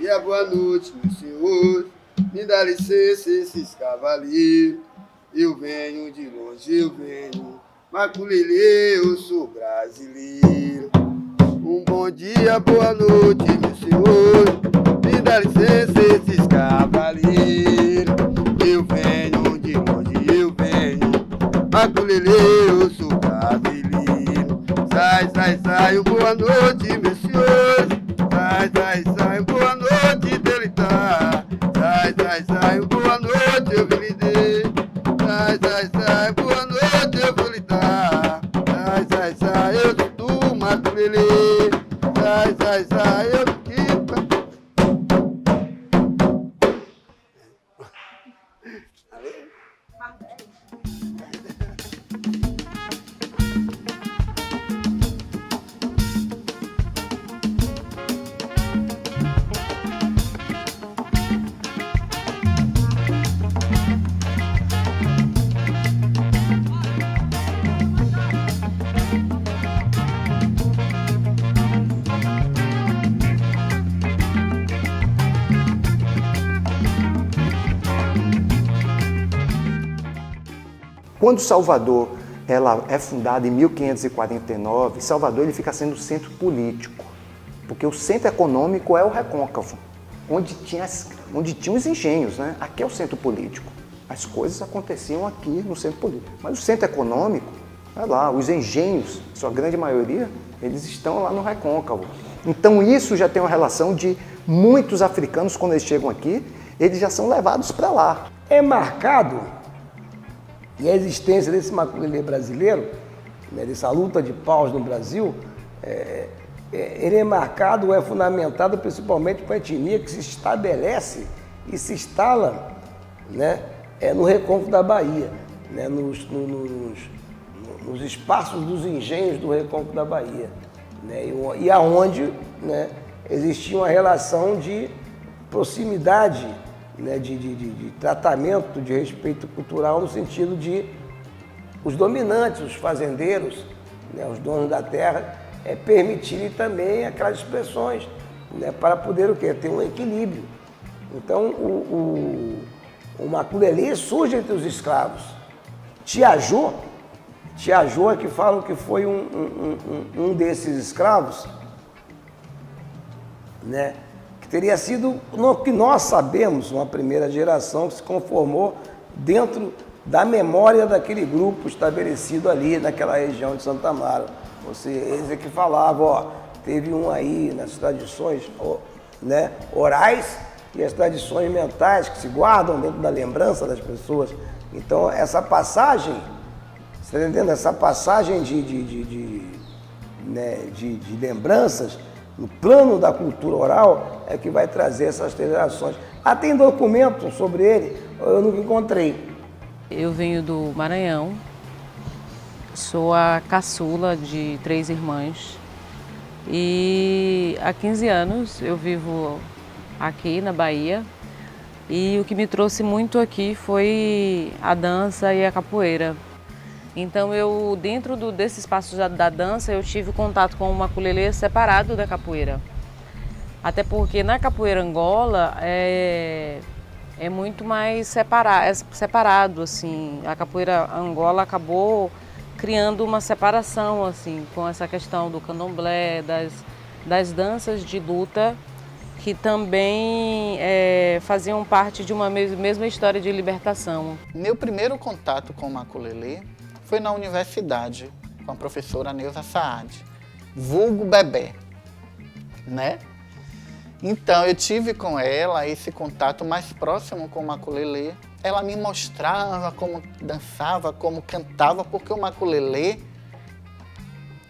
dia, boa noite, meus senhores. Me dá licença, esses cavaleiros. Eu venho de longe, eu venho. Maculelê, eu sou brasileiro. Um bom dia, boa noite, meus senhores. Me dá licença, esses cavaleiros. Eu venho de longe, eu venho. Maculelê, eu sou brasileiro. Sai, sai, sai, boa noite, meus senhores. Sai, sai, sai, boa noite, delitar. Sai, sai, sai, boa noite, eu vim lhe dar. Sai, sai, sai, boa noite, eu vou lhe dar. Sai, sai, sai, eu sou do Maculelê. Sai, sai, sai, eu sou Quando Salvador ela é fundada em 1549, Salvador ele fica sendo centro político, porque o centro econômico é o Recôncavo, onde tinha os engenhos, né? Aqui é o centro político. As coisas aconteciam aqui no centro político. Mas o centro econômico, é lá, os engenhos, sua grande maioria, eles estão lá no Recôncavo. Então isso já tem uma relação de muitos africanos, quando eles chegam aqui, eles já são levados para lá. É marcado. E a existência desse maculelê brasileiro, né, dessa luta de paus no Brasil, ele é marcado, é fundamentado principalmente com a etnia que se estabelece e se instala, né, no Recôncavo da Bahia, né, nos espaços dos engenhos do Recôncavo da Bahia, né, e aonde, né, existia uma relação de proximidade, né, de tratamento, de respeito cultural, no sentido de os dominantes, os fazendeiros, né, os donos da terra, permitirem também aquelas expressões, né, para poder o quê? Ter um equilíbrio. Então, o maculelê surge entre os escravos. Tiajô é que falam que foi um desses escravos, né, que teria sido, no que nós sabemos, uma primeira geração que se conformou dentro da memória daquele grupo estabelecido ali naquela região de Santa Amaro. Eles é que falavam, ó, teve um aí nas tradições, né, orais e as tradições mentais que se guardam dentro da lembrança das pessoas. Então essa passagem, você está entendendo? Essa passagem de lembranças no plano da cultura oral é que vai trazer essas gerações. Tem documentos sobre ele? Eu nunca encontrei. Eu venho do Maranhão, sou a caçula de 3 irmãs e há 15 anos eu vivo aqui na Bahia e o que me trouxe muito aqui foi a dança e a capoeira. Então eu, dentro desse espaço da dança, eu tive contato com o maculelê separado da capoeira. Até porque na capoeira Angola é muito mais separado, assim. A capoeira Angola acabou criando uma separação, assim, com essa questão do candomblé, das danças de luta, que também faziam parte de uma mesma história de libertação. Meu primeiro contato com o maculelê foi na universidade, com a professora Neuza Saad, vulgo Bebé, né? Então, eu tive com ela esse contato mais próximo com o maculelê. Ela me mostrava como dançava, como cantava, porque o maculelê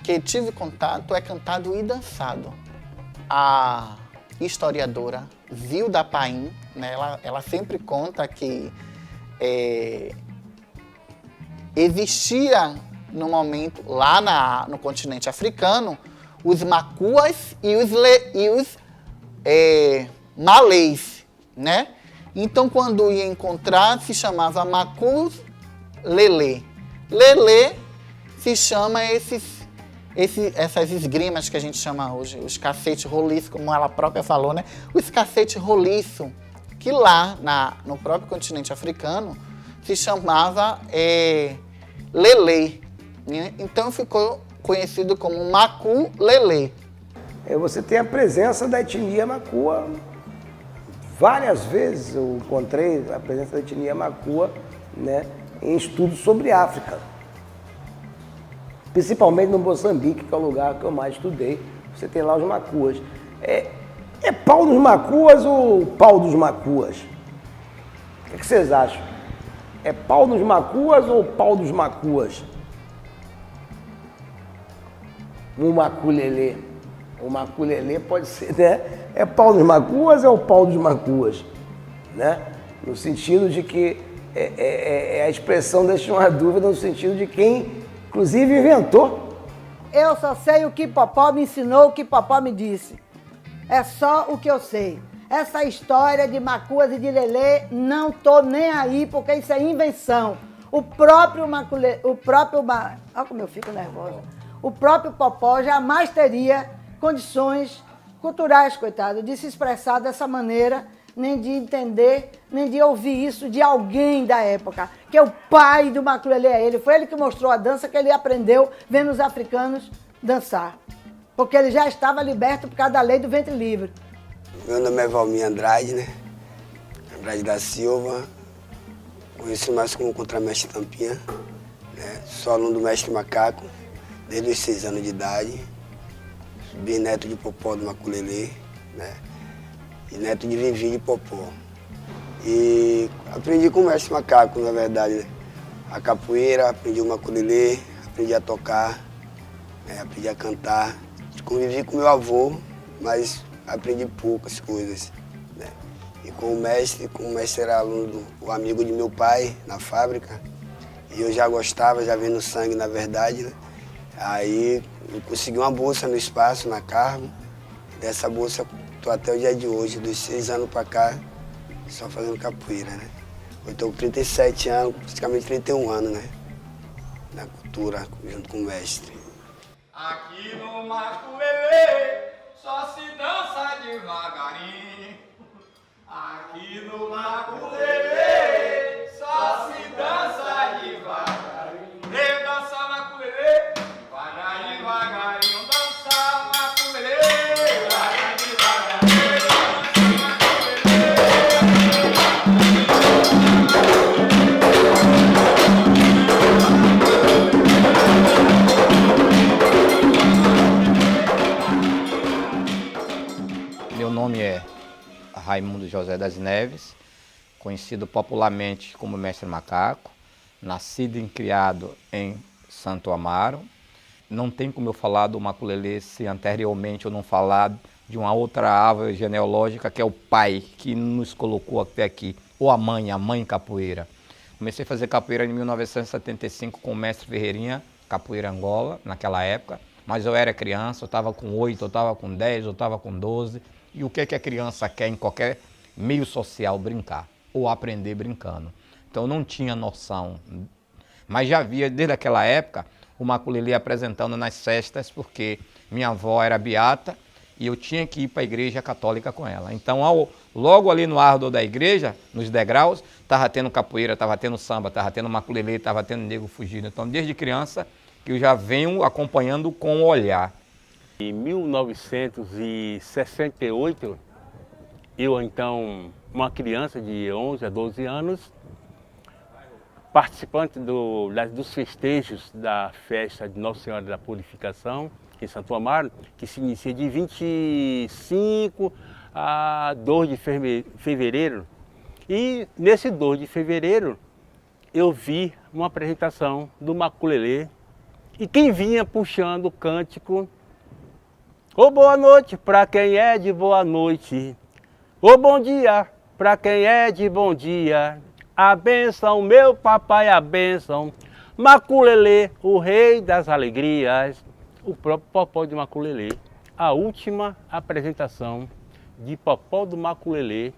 que eu tive contato é cantado e dançado. A historiadora Zilda Paim, né, ela sempre conta que existia no momento, lá no continente africano, os macuas e os malês, né? Então, quando ia encontrar, se chamava macus lelê. Lelê se chama essas esgrimas que a gente chama hoje, os cacetes roliços, como ela própria falou, né? Os cacetes roliços, que lá no próprio continente africano se chamava lelê, né? Então ficou conhecido como maculelê. Você tem a presença da etnia macua. Várias vezes eu encontrei a presença da etnia macua, né, em estudos sobre África. Principalmente no Moçambique, que é o lugar que eu mais estudei. Você tem lá os macuas. É pau dos macuas ou pau dos macuas? O que vocês acham? É pau dos macuas ou pau dos macuas? Um maculelê. O maculelê pode ser, né? É pau dos macuas ou é o pau dos macuas? Né? No sentido de que a expressão deixa uma dúvida no sentido de quem, inclusive, inventou. Eu só sei o que Popó me ensinou, o que Popó me disse. É só o que eu sei. Essa história de macuas e de lelê, não tô nem aí, porque isso é invenção. O próprio maculelê, olha como eu fico nervosa. O próprio Popó jamais teria condições culturais, coitado, de se expressar dessa maneira, nem de entender, nem de ouvir isso de alguém da época, que é o pai do maculelê, é ele. Foi ele que mostrou a dança que ele aprendeu vendo os africanos dançar. Porque ele já estava liberto por causa da lei do ventre livre. Meu nome é Valmir Andrade, né? Andrade da Silva. Conheci mais como contramestre Tampinha, né? Sou aluno do mestre Macaco, desde os 6 anos de idade. Bisneto de Popó do maculelê, né? E neto de Vivi de Popó. E aprendi com o mestre Macaco, na verdade, né? A capoeira, aprendi o maculelê, aprendi a tocar, né? Aprendi a cantar. Convivi com meu avô, mas aprendi poucas coisas, né? E com o mestre era aluno o amigo de meu pai na fábrica. E eu já gostava, já vendo sangue, na verdade, né? Aí eu consegui uma bolsa no espaço, na Carmo. Dessa bolsa estou até o dia de hoje, dos 6 anos para cá, só fazendo capoeira, né? Eu estou com 37 anos, praticamente 31 anos, né? Na cultura, junto com o mestre. Aqui no maculelê só se dança devagarinho. Aqui no maculelê só se dança devagarinho. Eu dançar maculelê, devagarinho, devagarinho. Dançar maculelê, devagarinho, devagarinho. Meu nome é Raimundo José das Neves, conhecido popularmente como Mestre Macaco, nascido e criado em Santo Amaro. Não tem como eu falar do maculelê se anteriormente eu não falar de uma outra árvore genealógica que é o pai que nos colocou até aqui, ou a mãe capoeira. Comecei a fazer capoeira em 1975 com o mestre Ferreirinha, capoeira Angola, naquela época, mas eu era criança, eu estava com 8, eu estava com 10, eu estava com 12. E o que é que a criança quer em qualquer meio social? Brincar, ou aprender brincando. Então eu não tinha noção, mas já via desde aquela época o maculelê apresentando nas festas, porque minha avó era beata e eu tinha que ir para a igreja católica com ela. Então logo ali no árvore da igreja, nos degraus, estava tendo capoeira, estava tendo samba, estava tendo maculelê, estava tendo nego fugindo. Então desde criança que eu já venho acompanhando com o olhar. Em 1968, eu então, uma criança de 11 a 12 anos, participante dos festejos da festa de Nossa Senhora da Purificação, em Santo Amaro, que se inicia de 25 a 2 de fevereiro. E nesse 2 de fevereiro, eu vi uma apresentação do maculelê, e quem vinha puxando o cântico: ô boa noite para quem é de boa noite, ô bom dia para quem é de bom dia, a bênção, meu papai, a bênção, maculelê, o rei das alegrias, o próprio Popó do Maculelê. A última apresentação de Popó do Maculelê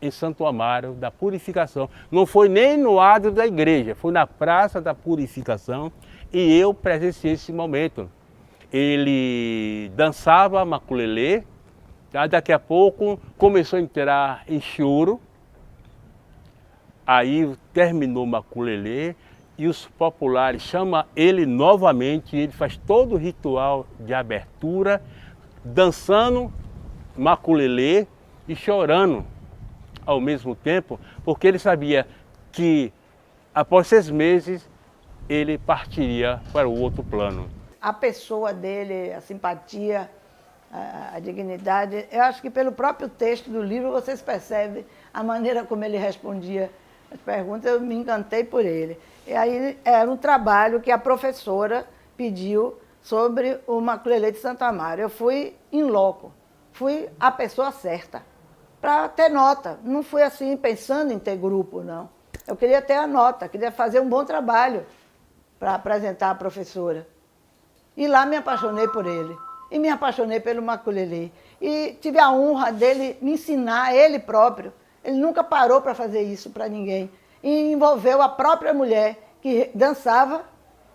em Santo Amaro da Purificação. Não foi nem no adro da igreja, foi na Praça da Purificação, e eu presenciei esse momento. ele dançava maculelê, tá? Daqui a pouco começou a entrar em choro, aí terminou o maculelê e os populares chamam ele novamente, ele faz todo o ritual de abertura, dançando maculelê e chorando ao mesmo tempo, porque ele sabia que após 6 meses ele partiria para o outro plano. A pessoa dele, a simpatia, a dignidade, eu acho que pelo próprio texto do livro vocês percebem a maneira como ele respondia as perguntas, eu me encantei por ele. E aí era um trabalho que a professora pediu sobre o maculelê de Santo Amaro. Eu fui in loco, fui a pessoa certa, para ter nota. Não fui assim pensando em ter grupo, não. Eu queria ter a nota, queria fazer um bom trabalho para apresentar à professora. E lá me apaixonei por ele. E me apaixonei pelo maculelê. E tive a honra dele me ensinar, ele próprio. Ele nunca parou para fazer isso para ninguém. E envolveu a própria mulher que dançava,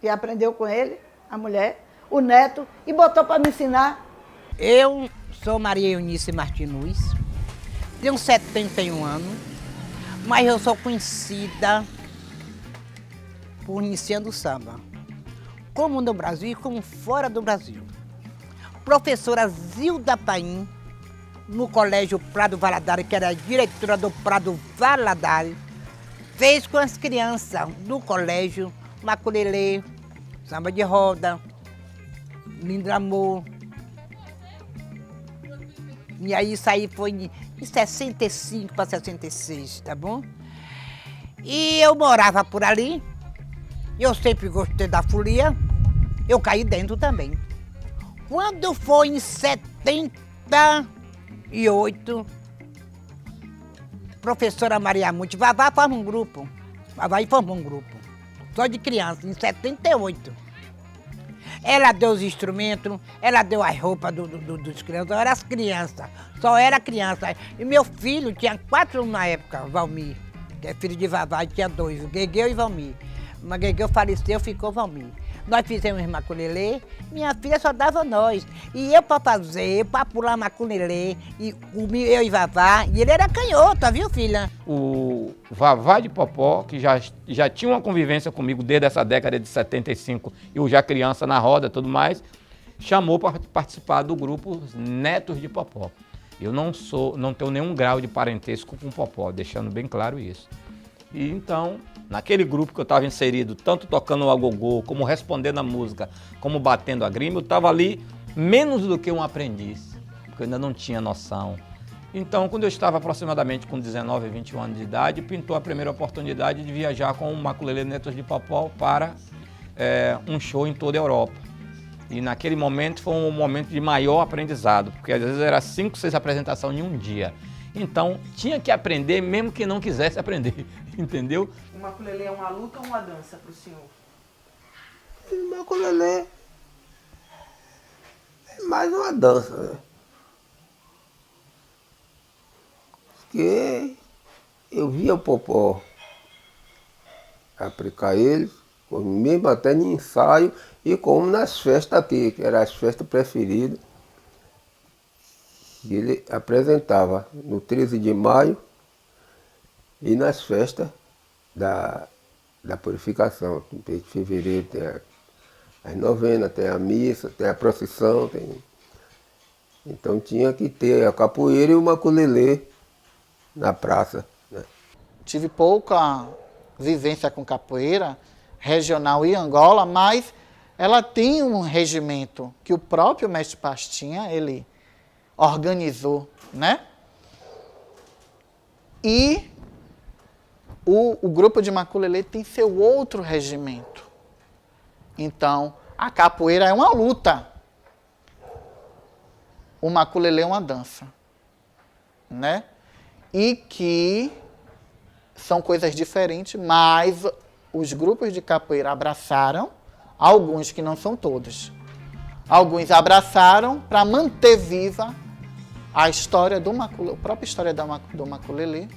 que aprendeu com ele, a mulher, o neto, e botou para me ensinar. Eu sou Maria Eunice Martinuz, tenho 71 anos, mas eu sou conhecida por iniciando o samba, como no Brasil e como fora do Brasil. Professora Zilda Paim, no Colégio Prado Valadares, que era a diretora do Prado Valadares, fez com as crianças do colégio maculelê, samba de roda, lindo amor. E aí isso aí foi em 65 para 66, tá bom? E eu morava por ali, eu sempre gostei da folia, eu caí dentro também. Quando foi em 78, professora Maria Monte, Vavá forma um grupo, Vavá formou um grupo, só de criança, em 78. Ela deu os instrumentos, ela deu as roupas dos crianças, eu era as crianças, só era criança. E meu filho tinha 4 na época, Valmir, que é filho de Vavá, tinha 2, o Guegueu e Valmir. Mas Guegueu faleceu, ficou Valmir. Nós fizemos maculelê, minha filha só dava nós. E eu para fazer, para pular maculelê, e eu e Vavá, e ele era canhoto, viu, filha? O Vavá de Popó, que já tinha uma convivência comigo desde essa década de 75, eu já criança na roda e tudo mais, chamou para participar do grupo Netos de Popó. Eu não tenho nenhum grau de parentesco com Popó, deixando bem claro isso. E então, naquele grupo que eu estava inserido, tanto tocando o agogô, como respondendo a música, como batendo a grima, eu estava ali menos do que um aprendiz, porque eu ainda não tinha noção. Então, quando eu estava aproximadamente com 19, 21 anos de idade, pintou a primeira oportunidade de viajar com o maculelê Netos de Popó para um show em toda a Europa. E naquele momento foi um momento de maior aprendizado, porque às vezes era 5, 6 apresentações em um dia. Então, tinha que aprender mesmo que não quisesse aprender, entendeu? O maculelê é uma luta ou uma dança para o senhor? O maculelê é mais uma dança, né? Porque eu via o Popó aplicar ele, mesmo até em ensaio, e como nas festas aqui, que eram as festas preferidas. E ele apresentava no 13 de maio e nas festas da purificação. No mês de fevereiro tem as novenas, tem a missa, tem a procissão. Então tinha que ter a capoeira e o maculelê na praça, né? Tive pouca vivência com capoeira regional em Angola, mas ela tem um regimento que o próprio mestre Pastinha, ele organizou, né? E o grupo de maculelê tem seu outro regimento. Então, a capoeira é uma luta. O maculelê é uma dança, né? E que são coisas diferentes, mas os grupos de capoeira abraçaram, alguns que não são todos. Alguns abraçaram para manter viva a história do maculelê, a própria história do maculelê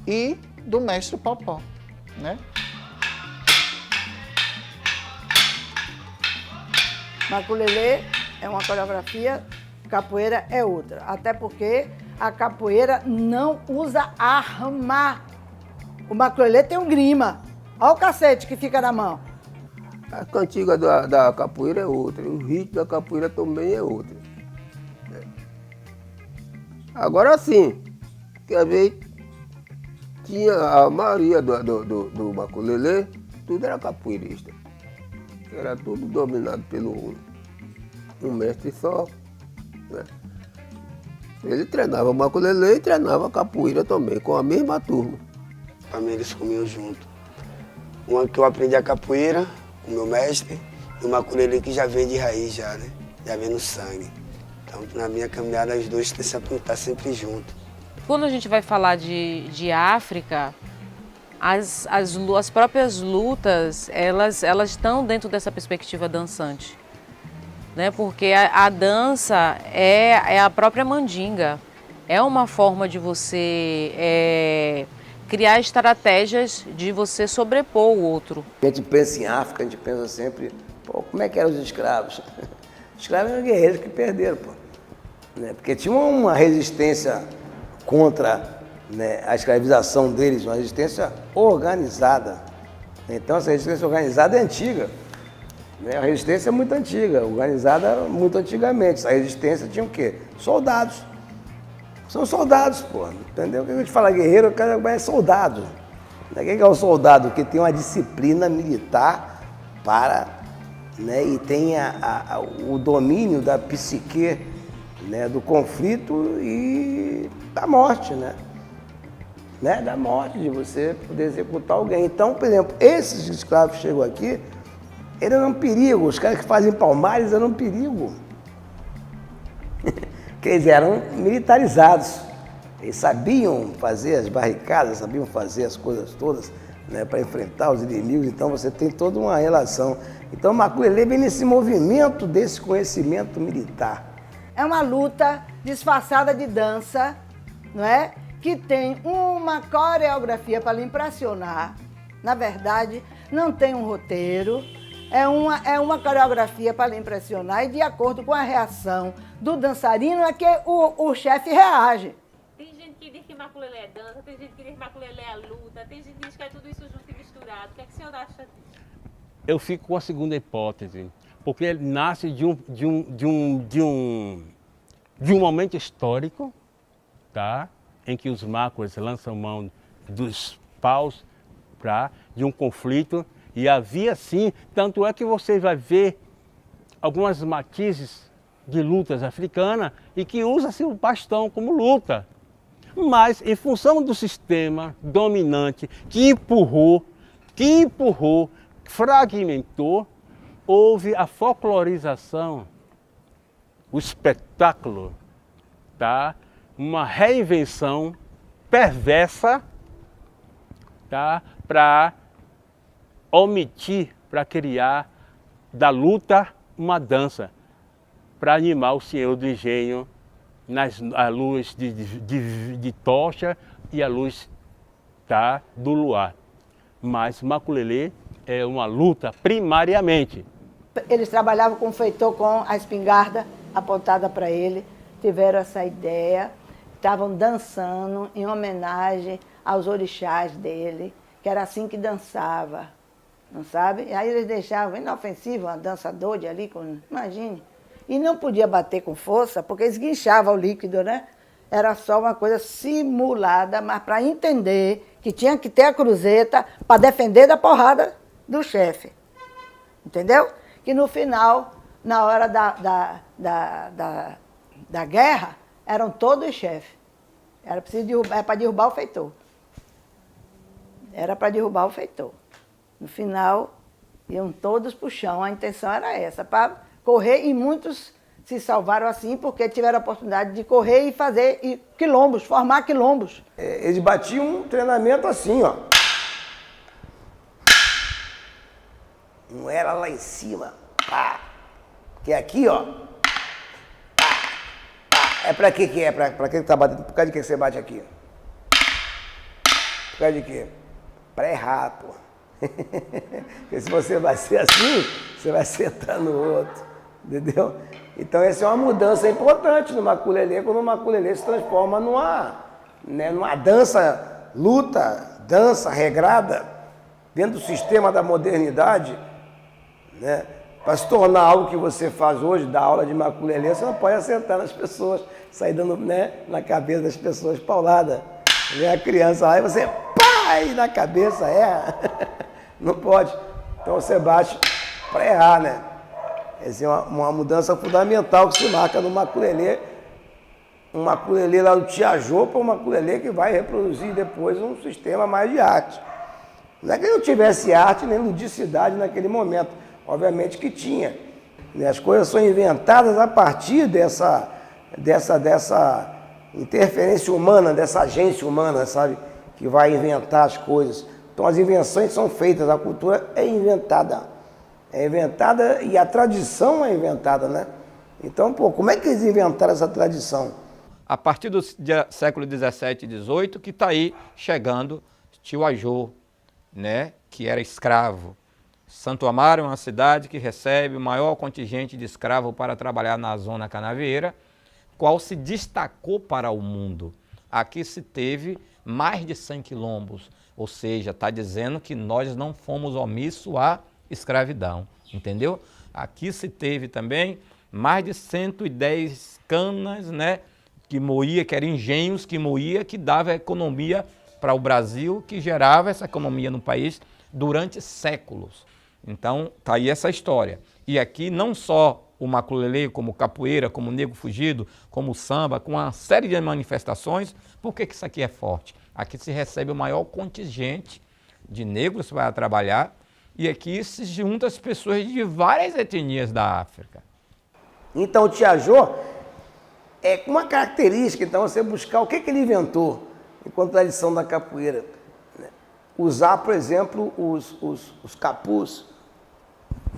e do mestre Popó, né? Maculelê é uma coreografia, capoeira é outra. Até porque a capoeira não usa arma. O maculelê tem um grima. Olha o cacete que fica na mão. A cantiga da capoeira é outra, o ritmo da capoeira também é outro. Agora sim, quer ver, tinha a maioria do maculelê, tudo era capoeirista. Era tudo dominado pelo um mestre só. Né? Ele treinava maculelê e treinava capoeira também, com a mesma turma. Para mim eles comiam junto. Uma que eu aprendi a capoeira, com o meu mestre, e o maculelê que já vem de raiz já, né? Já vem no sangue. Então, na minha caminhada, os dois têm que estar sempre juntos. Quando a gente vai falar de África, as próprias lutas, elas estão dentro dessa perspectiva dançante. Né? Porque a dança é a própria mandinga. É uma forma de você criar estratégias de você sobrepor o outro. A gente pensa em África, a gente pensa sempre, pô, como é que eram os escravos? Os escravos eram guerreiros que perderam, pô. Né? Porque tinha uma resistência contra, né, a escravização deles, uma resistência organizada. Então essa resistência organizada é antiga. Né? A resistência é muito antiga, organizada muito antigamente. Essa resistência tinha o quê? Soldados. São soldados, pô. Entendeu? Quando a gente fala guerreiro, o cara é soldado. Quem é o soldado? Que tem uma disciplina militar para, né, e tem o domínio da psique, né, do conflito e da morte, né? Da morte, de você poder executar alguém. Então, por exemplo, esses escravos que chegam aqui, eles eram um perigo. Os caras que fazem Palmares eram um perigo. Porque eles eram militarizados. Eles sabiam fazer as barricadas, sabiam fazer as coisas todas, né, para enfrentar os inimigos. Então você tem toda uma relação. Então o maculelê vem nesse movimento desse conhecimento militar. É uma luta disfarçada de dança, não é? Que tem uma coreografia para lhe impressionar. Na verdade, não tem um roteiro. É uma coreografia para lhe impressionar e de acordo com a reação do dançarino é que o chefe reage. Tem gente que diz que maculelê é dança, tem gente que diz que maculelê é luta, tem gente que diz que é tudo isso junto e misturado. O que é que o senhor acha disso? Eu fico com a segunda hipótese, porque ele nasce de um momento histórico, tá? Em que os macuas lançam mão dos paus de um conflito. E havia sim, tanto é que você vai ver algumas matizes de lutas africanas e que usa-se o bastão como luta. Mas em função do sistema dominante que empurrou, fragmentou, houve a folclorização, o espetáculo, tá? Uma reinvenção perversa, tá? Para omitir, para criar da luta uma dança, para animar o senhor do engenho à luz de tocha e à luz, tá, do luar. Mas maculelê é uma luta primariamente. Eles trabalhavam com o feitor com a espingarda apontada para ele, tiveram essa ideia, estavam dançando em homenagem aos orixás dele, que era assim que dançava. Não sabe? E aí eles deixavam inofensivo uma dança doide ali, imagine. E não podia bater com força, porque esguinchava o líquido, né? Era só uma coisa simulada, mas para entender que tinha que ter a cruzeta para defender da porrada do chefe. Entendeu? Que no final, na hora da guerra, eram todos chefes. Era para derrubar o feitor. Era para derrubar o feitor. No final, iam todos para o chão. A intenção era essa, para correr, e muitos se salvaram assim porque tiveram a oportunidade de correr e fazer quilombos, formar quilombos. Eles batiam um treinamento assim, ó. Não era lá em cima. Pá. Que é aqui, ó. Pá. Pá. É pra que é? Pra que tá batendo? Por causa de que você bate aqui? Por causa de quê? Pra errar, pô. Porque se você vai ser assim, você vai sentar no outro. entendeu? Então essa é uma mudança importante no maculelê, quando o maculelê se transforma numa dança, luta, dança regrada, dentro do sistema da modernidade, né? Para se tornar algo que você faz hoje, dar aula de maculelê, você não pode acertar nas pessoas, sair dando, né, na cabeça das pessoas paulada. Vem a criança lá e você, pá, e na cabeça erra. Não pode. Então você bate para errar, né? Essa é uma mudança fundamental que se marca no maculelê. Um maculelê lá do Tiajô para um maculelê que vai reproduzir depois um sistema mais de arte. Não é que não tivesse arte nem ludicidade naquele momento. Obviamente que tinha. As coisas são inventadas a partir dessa interferência humana, dessa agência humana, sabe? Que vai inventar as coisas. Então as invenções são feitas, a cultura é inventada. É inventada e a tradição é inventada, né? Então, pô, como é que eles inventaram essa tradição? A partir do século 17 e 18 que está aí chegando Tio Ajô, né? Que era escravo. Santo Amaro é uma cidade que recebe o maior contingente de escravos para trabalhar na zona canavieira, qual se destacou para o mundo. Aqui se teve mais de 100 quilombos, ou seja, está dizendo que nós não fomos omissos à escravidão, entendeu? Aqui se teve também mais de 110 canas, né, que moía, que eram engenhos que moía, que dava economia para o Brasil, que gerava essa economia no país durante séculos. Então, está aí essa história. E aqui não só o maculelê, como capoeira, como nego fugido, como samba, com uma série de manifestações. Por que isso aqui é forte? Aqui se recebe o maior contingente de negros para trabalhar e aqui se juntam as pessoas de várias etnias da África. Então o Tiajô é uma característica, então, você buscar o que ele inventou enquanto tradição da capoeira. Usar, por exemplo, os capuz,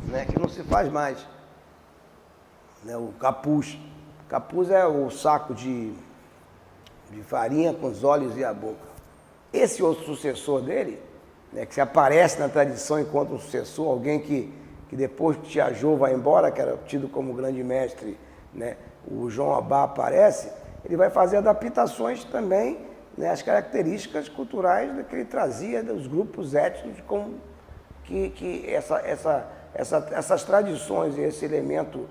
né, que não se faz mais. Né, o capuz. Capuz é o saco de farinha com os olhos e a boca. Esse outro sucessor dele, né, que se aparece na tradição enquanto um sucessor, alguém que depois que Tiajô vai embora, que era tido como grande mestre, né, o João Obá aparece, ele vai fazer adaptações também, né, as características culturais que ele trazia dos grupos étnicos, como que essas tradições e esse elemento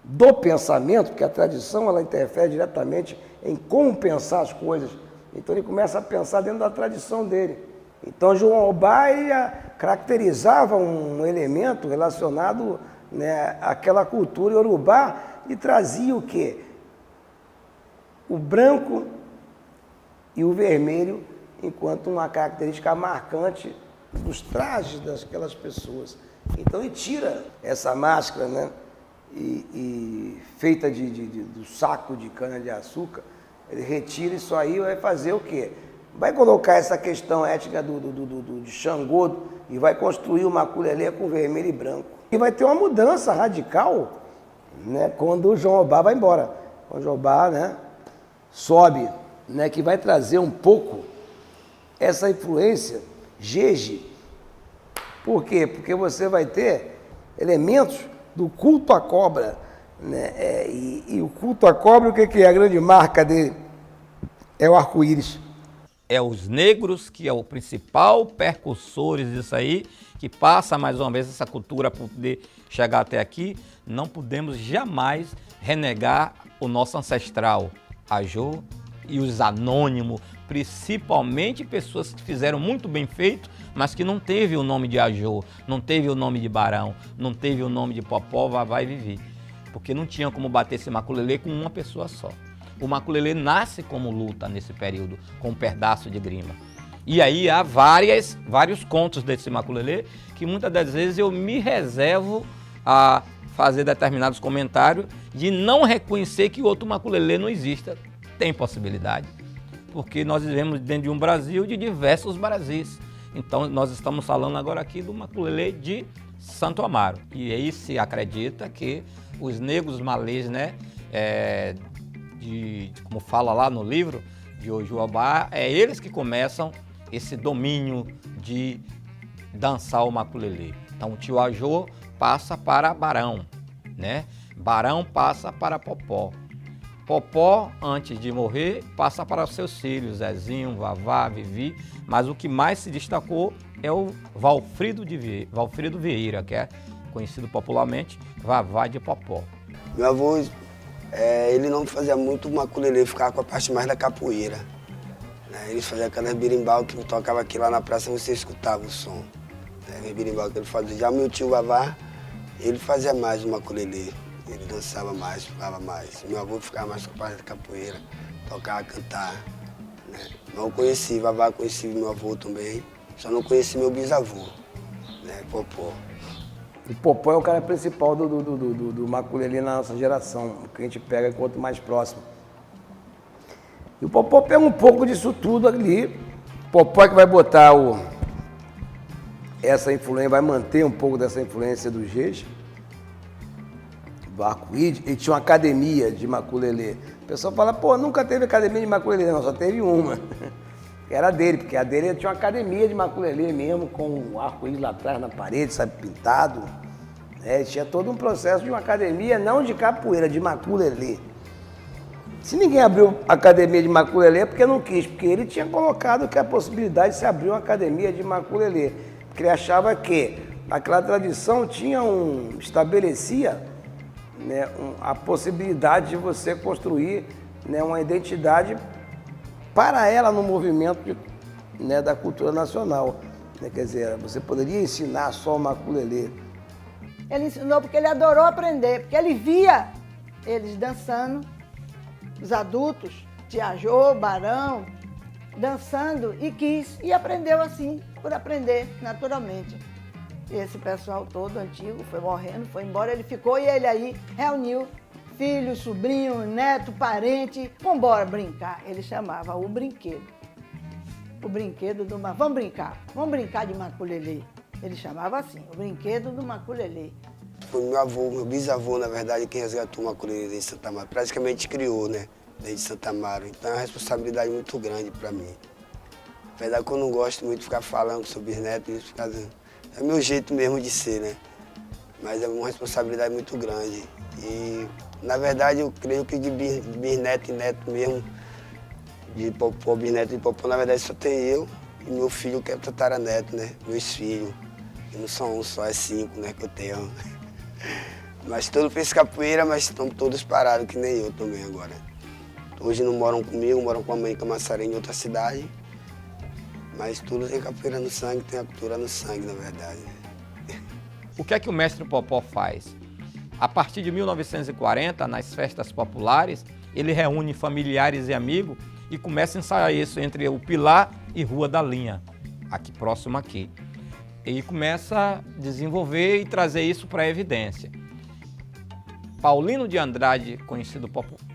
do pensamento, porque a tradição ela interfere diretamente em como pensar as coisas. Então ele começa a pensar dentro da tradição dele. Então João Obá ele caracterizava um elemento relacionado, né, àquela cultura iorubá e trazia o quê? O branco e o vermelho enquanto uma característica marcante dos trajes daquelas pessoas. Então ele tira essa máscara, né, e feita do saco de cana-de-açúcar, ele retira isso aí e vai fazer o quê? Vai colocar essa questão étnica de Xangô e vai construir o maculelê com vermelho e branco. E vai ter uma mudança radical, né, quando o João Obá vai embora. Quando o João Obá, né, sobe, né, que vai trazer um pouco essa influência jeje. Por quê? Porque você vai ter elementos do culto à cobra, né, e o culto à cobra, o que é a grande marca dele? É o arco-íris. É os negros que é o principal percussores disso aí, que passa mais uma vez essa cultura para poder chegar até aqui. Não podemos jamais renegar o nosso ancestral, Ajô, e os anônimos, principalmente pessoas que fizeram muito bem feito, mas que não teve o nome de Ajô, não teve o nome de Barão, não teve o nome de Popó, Vavá e Vivi, porque não tinha como bater esse maculelê com uma pessoa só. O maculelê nasce como luta nesse período, com um pedaço de grima. E aí há vários contos desse maculelê que muitas das vezes eu me reservo a fazer determinados comentários de não reconhecer que o outro maculelê não exista. Tem possibilidade, porque nós vivemos dentro de um Brasil de diversos Brasis. Então nós estamos falando agora aqui do maculelê de Santo Amaro. E aí se acredita que os negros malês, né, como fala lá no livro de Ojuobá, é eles que começam esse domínio de dançar o maculelê. Então o tio Ajô passa para Barão, né? Barão passa para Popó. Popó, antes de morrer, passa para os seus filhos, Zezinho, Vavá, Vivi, mas o que mais se destacou é o Valfrido Vieira, que é conhecido popularmente Vavá de Popó. Meu avô, ele não fazia muito maculelê, ficava com a parte mais da capoeira. Né? Ele fazia aquelas berimbau que tocava aqui lá na praça, você escutava o som. Né? Berimbau que ele fazia. Já meu tio Vavá, ele fazia mais o maculelê. Ele dançava mais, ficava mais. Meu avô ficava mais com a parte da capoeira, tocava, cantar. Né? Mas eu conheci Vavá, conheci meu avô também, só não conheci meu bisavô, né? Popó. O Popó é o cara principal do maculelê na nossa geração, que a gente pega enquanto mais próximo. E o Popó pega um pouco disso tudo ali. O Popó é que vai botar essa influência, vai manter um pouco dessa influência do Geis. Do Arco-Íris, ele tinha uma academia de maculelê. O pessoal fala, pô, nunca teve academia de maculelê, não, só teve uma. Era dele, porque a dele tinha uma academia de maculelê mesmo, com o arco-íris lá atrás na parede, sabe, pintado. Tinha todo um processo de uma academia, não de capoeira, de maculelê. Se ninguém abriu academia de maculelê é porque não quis, porque ele tinha colocado que a possibilidade de se abrir uma academia de maculelê. Porque ele achava que aquela tradição estabelecia, né, a possibilidade de você construir, né, uma identidade para ela no movimento né, da cultura nacional. Né, quer dizer, você poderia ensinar só o maculelê. Ele ensinou porque ele adorou aprender, porque ele via eles dançando, os adultos, Tia Jô, Barão, dançando e quis, e aprendeu assim, por aprender naturalmente. E esse pessoal todo antigo foi morrendo, foi embora, ele ficou e ele aí reuniu filho, sobrinho, neto, parente, vambora brincar. Ele chamava o brinquedo. O brinquedo do maculelê. Vamos brincar de maculelê. Ele chamava assim, o brinquedo do maculelê. Foi meu avô, meu bisavô, na verdade, quem resgatou o maculelê em Santa Amaro. Praticamente criou, né, desde Santa Amaro. Então é uma responsabilidade muito grande para mim. Na verdade, que eu não gosto muito de ficar falando sobre os netos, é meu jeito mesmo de ser, né? Mas é uma responsabilidade muito grande. E, na verdade, eu creio que de bisneto e neto mesmo, de Popó, bisneto e Popó, na verdade só tem eu e meu filho que é tataraneto, né? Meus filhos. E não são um só, é 5, né, que eu tenho. Mas todos fez capoeira, mas estão todos parados, que nem eu também agora. Hoje não moram comigo, moram com a mãe em Camaçari, em outra cidade. Mas tudo tem capoeira no sangue, tem a cultura no sangue, na verdade. O que é que o mestre Popó faz? A partir de 1940, nas festas populares, ele reúne familiares e amigos e começa a ensaiar isso entre o Pilar e Rua da Linha, aqui próximo aqui. E começa a desenvolver e trazer isso para a evidência. Paulino de Andrade, conhecido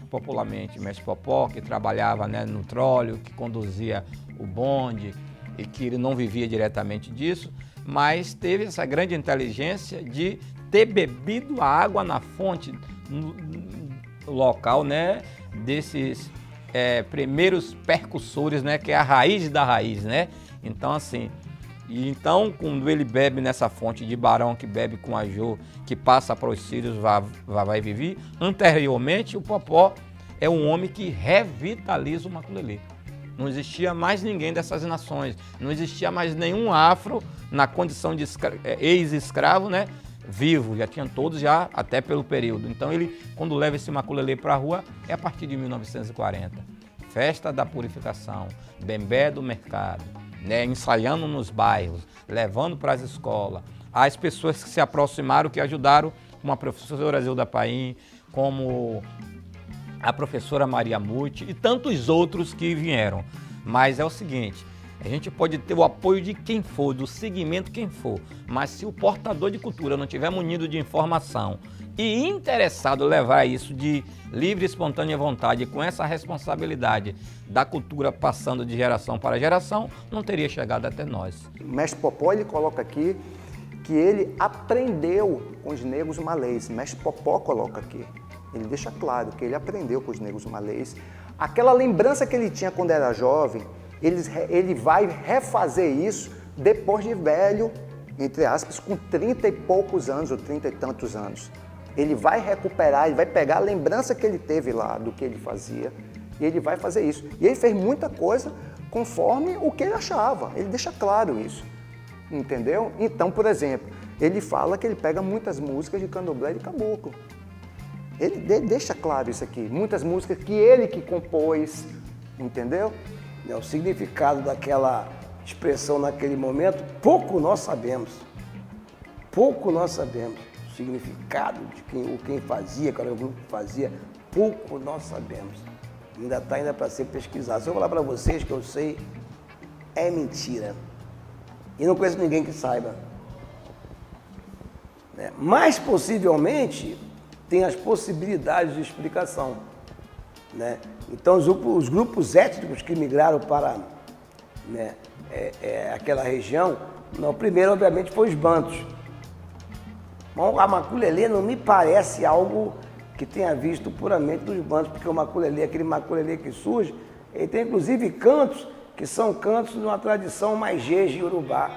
popularmente mestre Popó, que trabalhava, né, no tróleo, que conduzia o bonde e que ele não vivia diretamente disso, mas teve essa grande inteligência de ter bebido a água na fonte, no local, né, desses primeiros percussores, né, que é a raiz da raiz, né? Então, assim, quando ele bebe nessa fonte de Barão, que bebe com a Jô, que passa para os filhos Vavá e Vivi, anteriormente o Popó é um homem que revitaliza o maculelê. Não existia mais ninguém dessas nações, não existia mais nenhum afro na condição de ex-escravo, né, vivo, já tinham todos já até pelo período. Então ele, quando leva esse maculelê para a rua, é a partir de 1940. Festa da Purificação, Bembé do Mercado, né, ensaiando nos bairros, levando para as escolas. As pessoas que se aproximaram, que ajudaram, como a professora Zilda Paim, como a professora Maria Muti e tantos outros que vieram. Mas é o seguinte, a gente pode ter o apoio de quem for, do segmento quem for, mas se o portador de cultura não tiver munido de informação e interessado em levar isso de livre e espontânea vontade, com essa responsabilidade da cultura passando de geração para geração, não teria chegado até nós. O mestre Popó, ele coloca aqui que ele aprendeu com os negros malês. O mestre Popó coloca aqui. Ele deixa claro que ele aprendeu com os negros malês. Aquela lembrança que ele tinha quando era jovem, ele vai refazer isso depois de velho, entre aspas, com 30 e poucos anos, ou 30 e tantos anos. Ele vai recuperar, ele vai pegar a lembrança que ele teve lá do que ele fazia e ele vai fazer isso. E ele fez muita coisa conforme o que ele achava, ele deixa claro isso, entendeu? Então, por exemplo, ele fala que ele pega muitas músicas de candomblé e de caboclo. Ele deixa claro isso aqui, muitas músicas que ele que compôs, entendeu? O significado daquela expressão naquele momento, pouco nós sabemos. Pouco nós sabemos. O significado de quem fazia, qual era o grupo que fazia, pouco nós sabemos. Ainda está para ser pesquisado. Se eu falar para vocês que eu sei, é mentira. E não conheço ninguém que saiba. Mas, possivelmente, tem as possibilidades de explicação. Então, os grupos étnicos que migraram para aquela região, o primeiro, obviamente, foi os bantos. Mas a maculelê não me parece algo que tenha visto puramente dos bantos, porque o maculelê, aquele maculelê que surge, ele tem inclusive cantos que são cantos de uma tradição mais jeje urubá.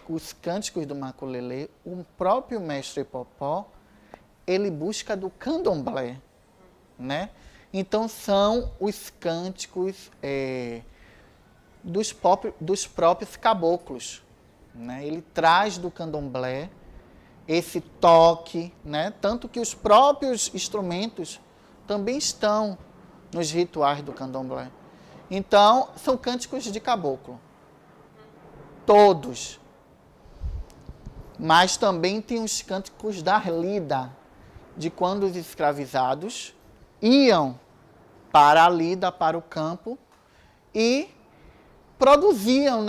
Os cânticos do maculelê, o próprio mestre Popó, ele busca do candomblé, Então são os cânticos dos próprios caboclos, Ele traz do candomblé esse toque, Tanto que os próprios instrumentos também estão nos rituais do candomblé. Então, são cânticos de caboclo. Todos. Mas também tem os cânticos da lida, de quando os escravizados iam para a lida, para o campo, e produziam,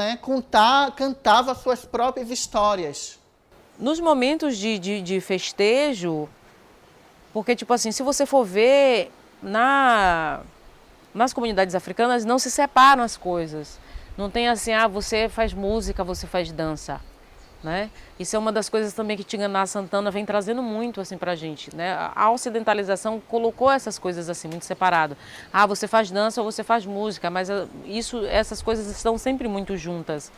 cantavam suas próprias histórias. Nos momentos de festejo, porque, tipo assim, se você for ver, nas comunidades africanas não se separam as coisas. Não tem assim, você faz música, você faz dança. Isso é uma das coisas também que Tingana Santana vem trazendo muito assim pra gente, A ocidentalização colocou essas coisas assim muito separado. Você faz dança ou você faz música, mas essas coisas estão sempre muito juntas,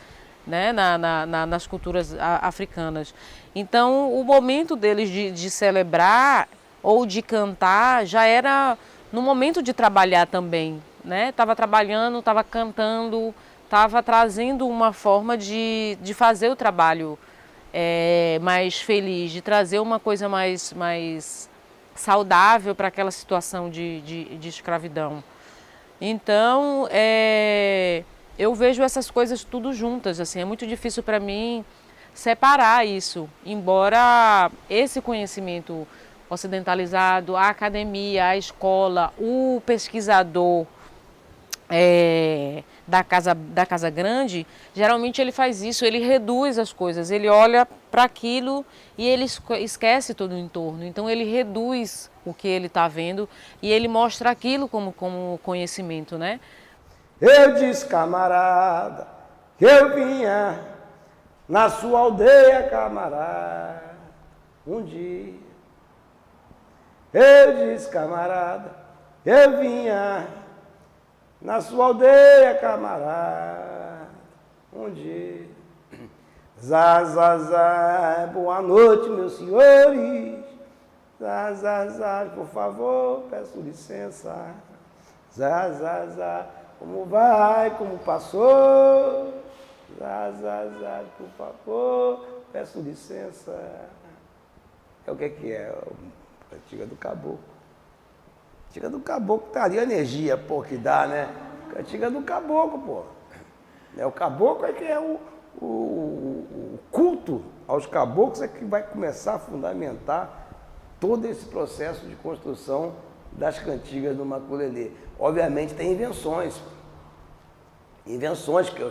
nas culturas africanas. Então, o momento deles de celebrar ou de cantar já era no momento de trabalhar também, Tava trabalhando, tava cantando, estava trazendo uma forma de fazer o trabalho mais feliz, de trazer uma coisa mais saudável para aquela situação de escravidão. Então, eu vejo essas coisas tudo juntas, assim, é muito difícil para mim separar isso, embora esse conhecimento ocidentalizado, a academia, a escola, o pesquisador da casa grande, geralmente ele faz isso, ele reduz as coisas, ele olha para aquilo e ele esquece todo o entorno. Então ele reduz o que ele está vendo e ele mostra aquilo como conhecimento, Eu disse, camarada, que eu vinha na sua aldeia, camarada, um dia. Eu disse, camarada, que eu vinha na sua aldeia, camarada, um dia. Zá, zá, zá, boa noite, meus senhores. Zá, zá, zá, por favor, peço licença. Zá, zá, zá, como vai, como passou? Zá, zá, zá, por favor, peço licença. É o que é? A cantiga do caboclo. Cantiga do caboclo tá ali a energia, pô, que dá, Cantiga do caboclo, pô. O caboclo é que é o o culto aos caboclos é que vai começar a fundamentar todo esse processo de construção das cantigas do maculelê. Obviamente tem invenções que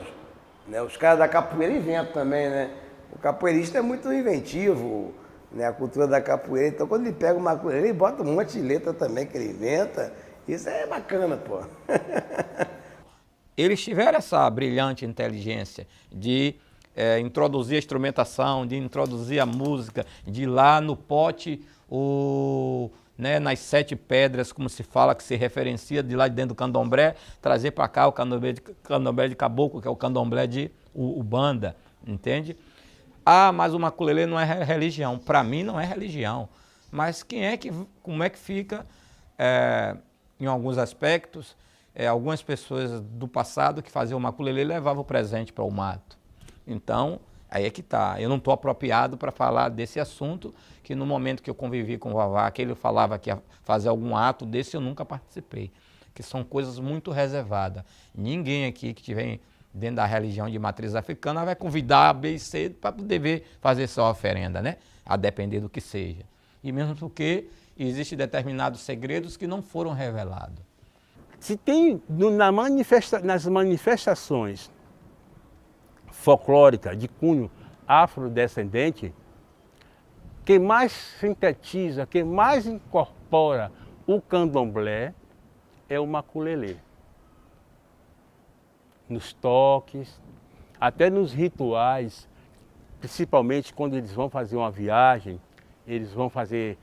os caras da capoeira inventam também, né? O capoeirista é muito inventivo, né? A cultura da capoeira. Então, quando ele pega o maculelê, ele bota um monte de letra também que ele inventa. Isso é bacana, pô. Eles tiveram essa brilhante inteligência de introduzir a instrumentação, de introduzir a música, de ir lá no pote, né, nas 7 pedras, como se fala, que se referencia de lá de dentro do candomblé, trazer para cá o candomblé de caboclo, que é o candomblé de Ubanda, entende? Ah, mas o maculelê não é religião. Para mim não é religião. Mas como é que fica, em alguns aspectos, algumas pessoas do passado que faziam o maculelê levavam o presente para o mato. Então, aí é que está. Eu não estou apropriado para falar desse assunto, que no momento que eu convivi com o Vavá, que ele falava que ia fazer algum ato desse, eu nunca participei. Que são coisas muito reservadas. Ninguém aqui que estiver dentro da religião de matriz africana vai convidar a B e C para poder fazer sua oferenda, né? A depender do que seja. E mesmo porque existem determinados segredos que não foram revelados. Se tem nas manifestações folclóricas de cunho afrodescendente, quem mais sintetiza, quem mais incorpora o candomblé é o maculelê. Nos toques, até nos rituais, principalmente quando eles vão fazer uma viagem, eles vão fazer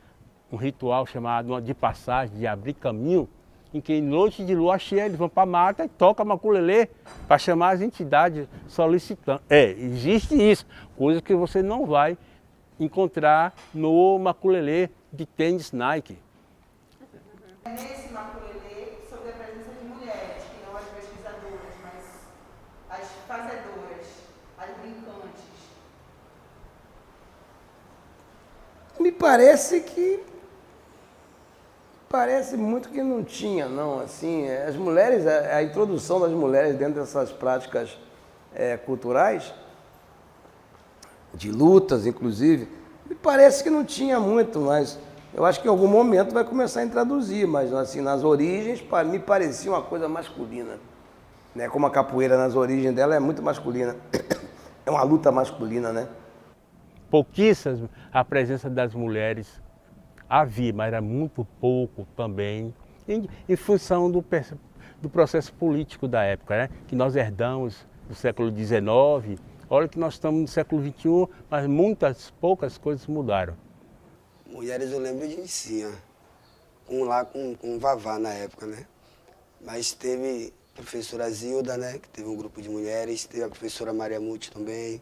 um ritual chamado de passagem, de abrir caminho, em que em noite de lua cheia eles vão para a mata e tocam maculelê para chamar as entidades solicitando. Existe isso, coisa que você não vai encontrar no maculelê de tênis Nike. Nesse maculelê, sobre a presença de mulheres, que não as pesquisadoras, mas as fazedoras, as brincantes. Me parece muito que não tinha, não. Assim, as mulheres, a introdução das mulheres dentro dessas práticas culturais, de lutas, inclusive, me parece que não tinha muito, mas eu acho que em algum momento vai começar a introduzir, mas assim, nas origens me parecia uma coisa masculina. Né? Como a capoeira nas origens dela é muito masculina. É uma luta masculina, né? Pouquíssimas a presença das mulheres havia, mas era muito pouco também, em função do processo político da época, né? Que nós herdamos do século XIX. Olha que nós estamos no século XXI, mas poucas coisas mudaram. Mulheres eu lembro de sim, com o Vavá na época, né? Mas teve a professora Zilda, né? Que teve um grupo de mulheres, teve a professora Maria Muti também,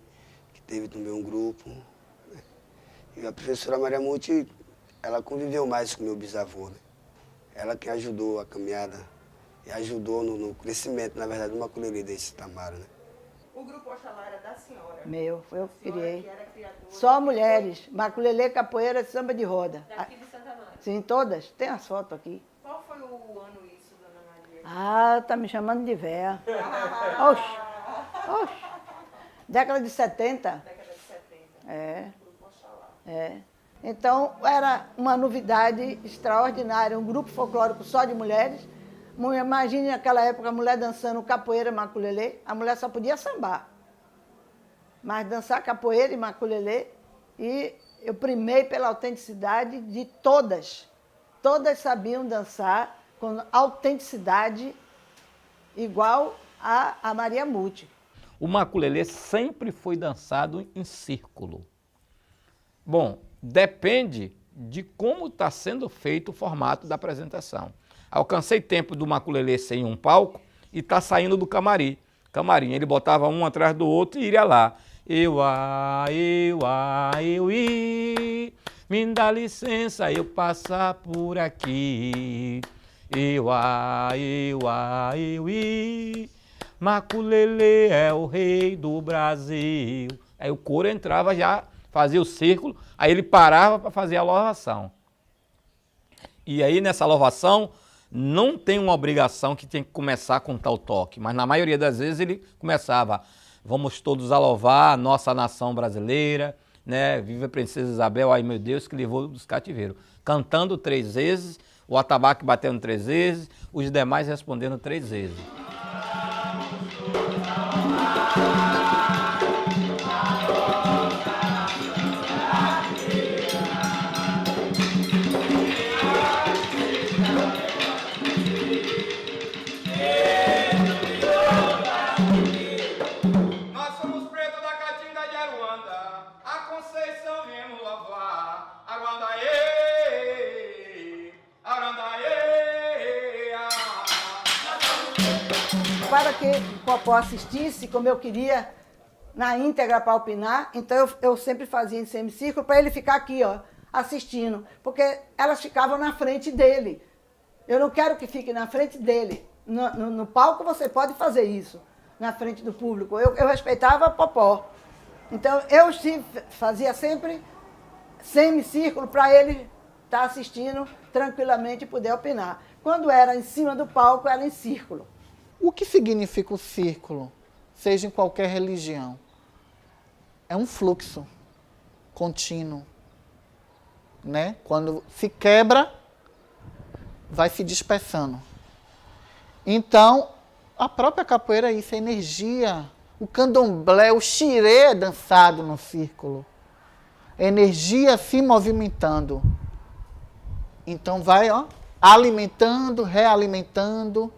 que teve também um grupo. Né? E a professora Maria Muti, ela conviveu mais com meu bisavô, né? Ela que ajudou a caminhada e ajudou no crescimento, na verdade, do maculelê desse Tamara, né? O grupo Oxalá era da senhora? Meu, foi eu que criei. Que era criadora. Só mulheres, maculelê, capoeira, samba de roda. Daqui de Santa Maria. Sim, todas. Tem as fotos aqui. Qual foi o ano isso, dona Maria? Ah, tá me chamando de véia. Oxe. Década de 70. Década de 70. É. Grupo Oxalá. É. Então, era uma novidade extraordinária, um grupo folclórico só de mulheres. Imagine naquela época a mulher dançando capoeira e maculelê, a mulher só podia sambar. Mas dançar capoeira e maculelê, e eu primei pela autenticidade de todas. Todas sabiam dançar com autenticidade igual a Maria Muti. O maculelê sempre foi dançado em círculo. Bom, depende de como está sendo feito o formato da apresentação. Alcancei tempo do maculelê ser em um palco e está saindo do camarim. Ele botava um atrás do outro e iria lá. Eu, me dá licença eu passar por aqui. Eu, maculelê é o rei do Brasil. Aí o coro entrava já, fazia o círculo, aí ele parava para fazer a louvação. E aí nessa louvação não tem uma obrigação que tem que começar com tal toque, mas na maioria das vezes ele começava Vamos todos a louvar a nossa nação brasileira, né? Viva a Princesa Isabel, ai meu Deus, que levou dos cativeiros. Cantando 3 vezes, o atabaque batendo 3 vezes, os demais respondendo 3 vezes. Nós somos pretos da Caatinga de Aruanda, a Conceição viemos louvar. Aruandaê, Aruandaê, Para que o Popó assistisse, como eu queria, na íntegra para opinar, então eu sempre fazia em semicírculo para ele ficar aqui, ó, assistindo, porque elas ficavam na frente dele. Eu não quero que fique na frente dele. No palco você pode fazer isso, na frente do público. Eu respeitava Popó. Então eu fazia sempre semicírculo para ele estar assistindo tranquilamente e poder opinar. Quando era em cima do palco, era em círculo. O que significa o círculo, seja em qualquer religião? É um fluxo contínuo, né? Quando se quebra, vai se dispersando. Então, a própria capoeira é isso, é energia. O candomblé, o xirê é dançado no círculo. Energia se movimentando. Então vai, ó, alimentando, realimentando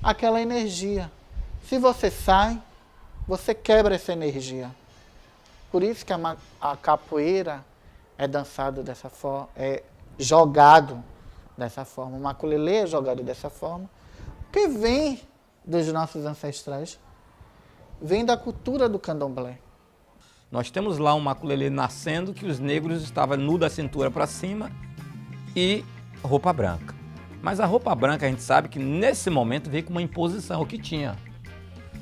aquela energia. Se você sai, você quebra essa energia. Por isso que a capoeira é dançado dessa forma, é jogado dessa forma. O maculelê é jogado dessa forma, porque vem dos nossos ancestrais, vem da cultura do candomblé. Nós temos lá um maculelê nascendo que os negros estavam nu da cintura para cima e roupa branca. Mas a roupa branca a gente sabe que nesse momento veio com uma imposição, o que tinha.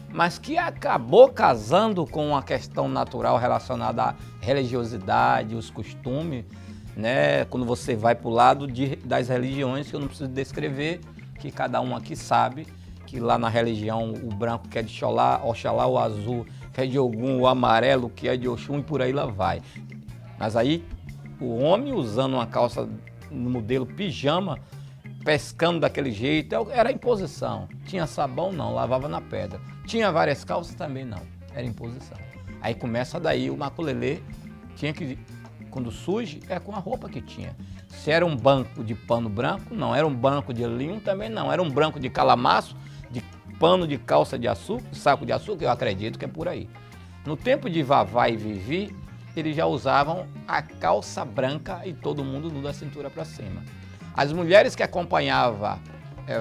Mas que acabou casando com uma questão natural relacionada à religiosidade, os costumes, né? Quando você vai para o lado das religiões, que eu não preciso descrever, que cada um aqui sabe, que lá na religião o branco que é de Oxalá, o azul que é de Ogum, o amarelo que é de Oxum e por aí lá vai. Mas aí o homem usando uma calça no modelo pijama, pescando daquele jeito, era imposição. Tinha sabão? Não, lavava na pedra. Tinha várias calças? Também não, era imposição. Aí começa daí o maculelê, tinha que, quando surge, é com a roupa que tinha. Se era um banco de pano branco, não. Era um banco de linho, também não. Era um branco de calamaço, de pano de calça de açúcar, saco de açúcar, eu acredito que é por aí. No tempo de Vavá e Vivi, eles já usavam a calça branca e todo mundo nu da cintura para cima. As mulheres que acompanhavam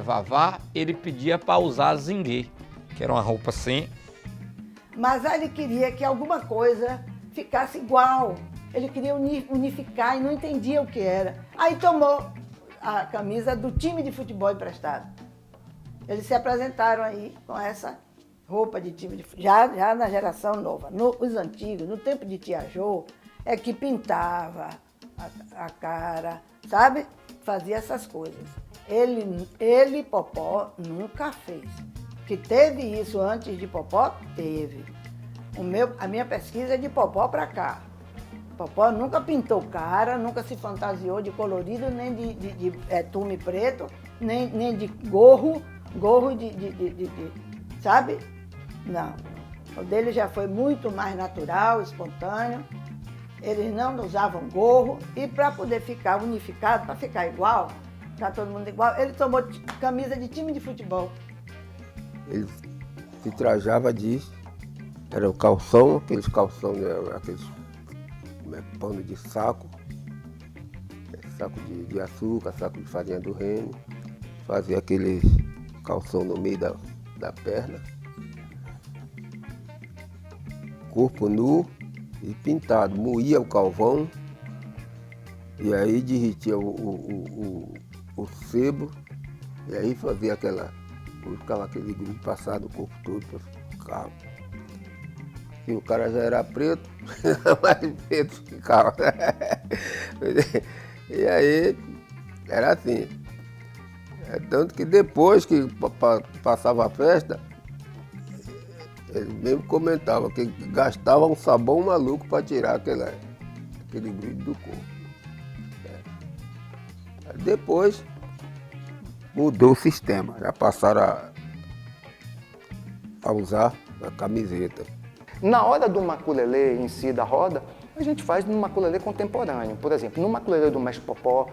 Vavá, ele pedia para usar zinguê, que era uma roupa assim. Mas ele queria que alguma coisa ficasse igual. Ele queria unificar e não entendia o que era. Aí tomou a camisa do time de futebol emprestado. Eles se apresentaram aí com essa roupa de time de futebol, já na geração nova. Os antigos, no tempo de Tia Jô, é que pintava a cara, sabe? Fazia essas coisas. Ele, Popó, nunca fez. Que teve isso antes de Popó? Teve. A minha pesquisa é de Popó para cá. Popó nunca pintou cara, nunca se fantasiou de colorido, nem de tume preto, nem de gorro sabe? Não. O dele já foi muito mais natural, espontâneo. Eles não usavam gorro e para poder ficar unificado, para ficar igual, para todo mundo igual, ele tomou camisa de time de futebol. Ele se trajava disso, era o calção, aqueles calção, aqueles pano de saco de açúcar, saco de farinha do reino, fazia aquele calção no meio da perna, corpo nu e pintado, moía o calvão e aí derretia o sebo e aí fazia aquele grupo passado o corpo todo para ficar. E o cara já era preto, mais preto ficava. E aí era assim. Tanto que depois que passava a festa, Ele mesmo comentava que gastava um sabão maluco para tirar aquele brilho do corpo. Depois mudou o sistema, já passaram a usar a camiseta. Na hora do maculelê em si, da roda, a gente faz no maculelê contemporâneo. Por exemplo, no maculelê do Mestre Popó,